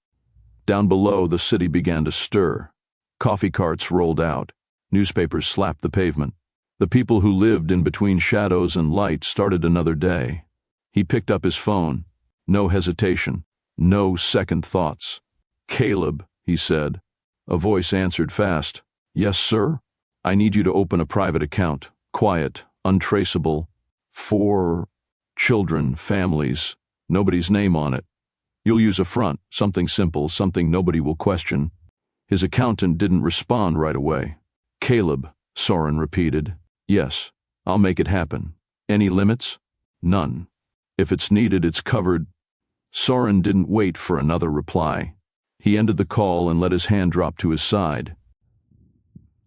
Speaker 1: Down below, the city began to stir. Coffee carts rolled out. Newspapers slapped the pavement. The people who lived in between shadows and light started another day. He picked up his phone. No hesitation. No second thoughts. "Caleb," he said. A voice answered fast. "Yes, sir? I need you to open a private account. Quiet, untraceable. For children, families. Nobody's name on it. You'll use a front, something simple, something nobody will question." His accountant didn't respond right away. "Caleb," Soren repeated. "Yes, I'll make it happen. Any limits?" "None. If it's needed, it's covered." Soren didn't wait for another reply. He ended the call and let his hand drop to his side.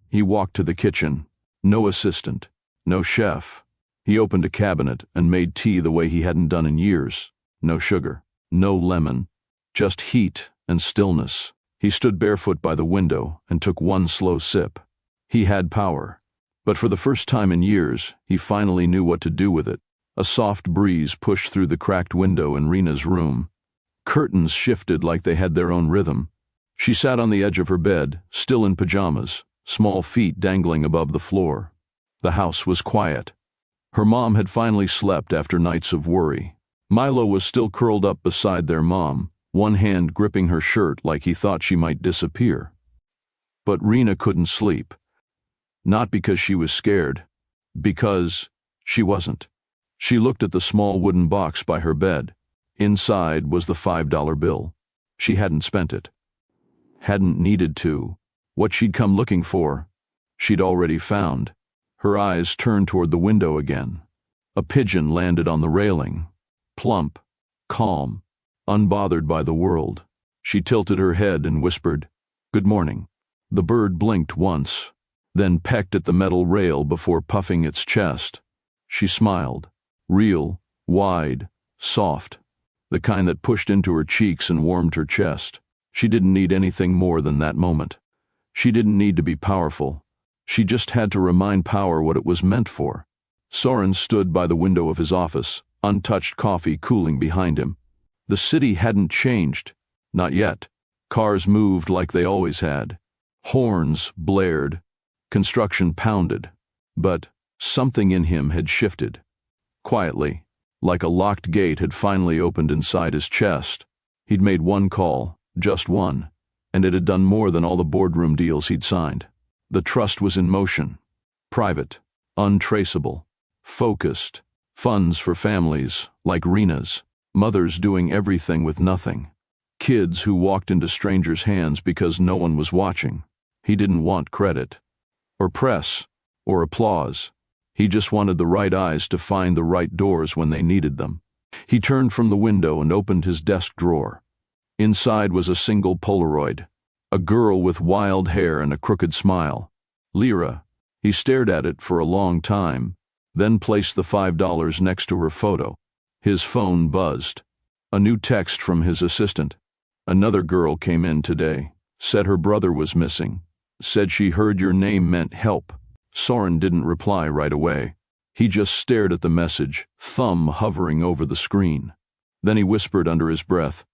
Speaker 1: He walked to the kitchen. No assistant. No chef. He opened a cabinet and made tea the way he hadn't done in years. No sugar. No lemon. Just heat and stillness. He stood barefoot by the window and took one slow sip. He had power. But for the first time in years, he finally knew what to do with it. A soft breeze pushed through the cracked window in Rena's room. Curtains shifted like they had their own rhythm. She sat on the edge of her bed, still in pajamas, small feet dangling above the floor. The house was quiet. Her mom had finally slept after nights of worry. Milo was still curled up beside their mom, one hand gripping her shirt like he thought she might disappear. But Rena couldn't sleep. Not because she was scared, because she wasn't. She looked at the small wooden box by her bed. Inside was the $5 bill. She hadn't spent it. Hadn't needed to. What she'd come looking for, she'd already found. Her eyes turned toward the window again. A pigeon landed on the railing. Plump, calm, unbothered by the world. She tilted her head and whispered, "Good morning." The bird blinked once, then pecked at the metal rail before puffing its chest. She smiled. Real, wide, soft. The kind that pushed into her cheeks and warmed her chest. She didn't need anything more than that moment. She didn't need to be powerful. She just had to remind power what it was meant for. Soren stood by the window of his office, untouched coffee cooling behind him. The city hadn't changed. Not yet. Cars moved like they always had. Horns blared. Construction pounded. But something in him had shifted. Quietly, like a locked gate had finally opened inside his chest. He'd made one call, just one, and it had done more than all the boardroom deals he'd signed. The trust was in motion. Private, untraceable, focused. Funds for families, like Rena's. Mothers doing everything with nothing. Kids who walked into strangers' hands because no one was watching. He didn't want credit, or press, or applause. He just wanted the right eyes to find the right doors when they needed them. He turned from the window and opened his desk drawer. Inside was a single Polaroid. A girl with wild hair and a crooked smile. Lyra. He stared at it for a long time, then placed the $5 next to her photo. His phone buzzed. A new text from his assistant. Another girl came in today. Said her brother was missing. Said she heard your name meant help. Soren didn't reply right away. He just stared at the message, thumb hovering over the screen. Then he whispered under his breath,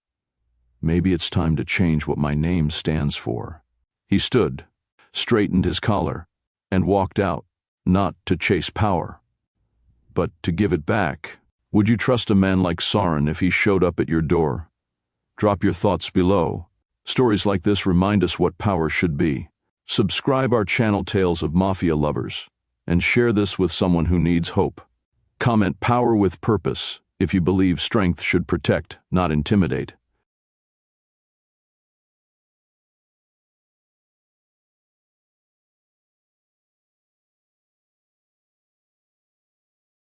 Speaker 1: "Maybe it's time to change what my name stands for." He stood, straightened his collar, and walked out, not to chase power, but to give it back. Would you trust a man like Soren if he showed up at your door? Drop your thoughts below. Stories like this remind us what power should be. Subscribe our channel Tales of Mafia Lovers, and share this with someone who needs hope. Comment "Power with Purpose" if you believe strength should protect, not intimidate.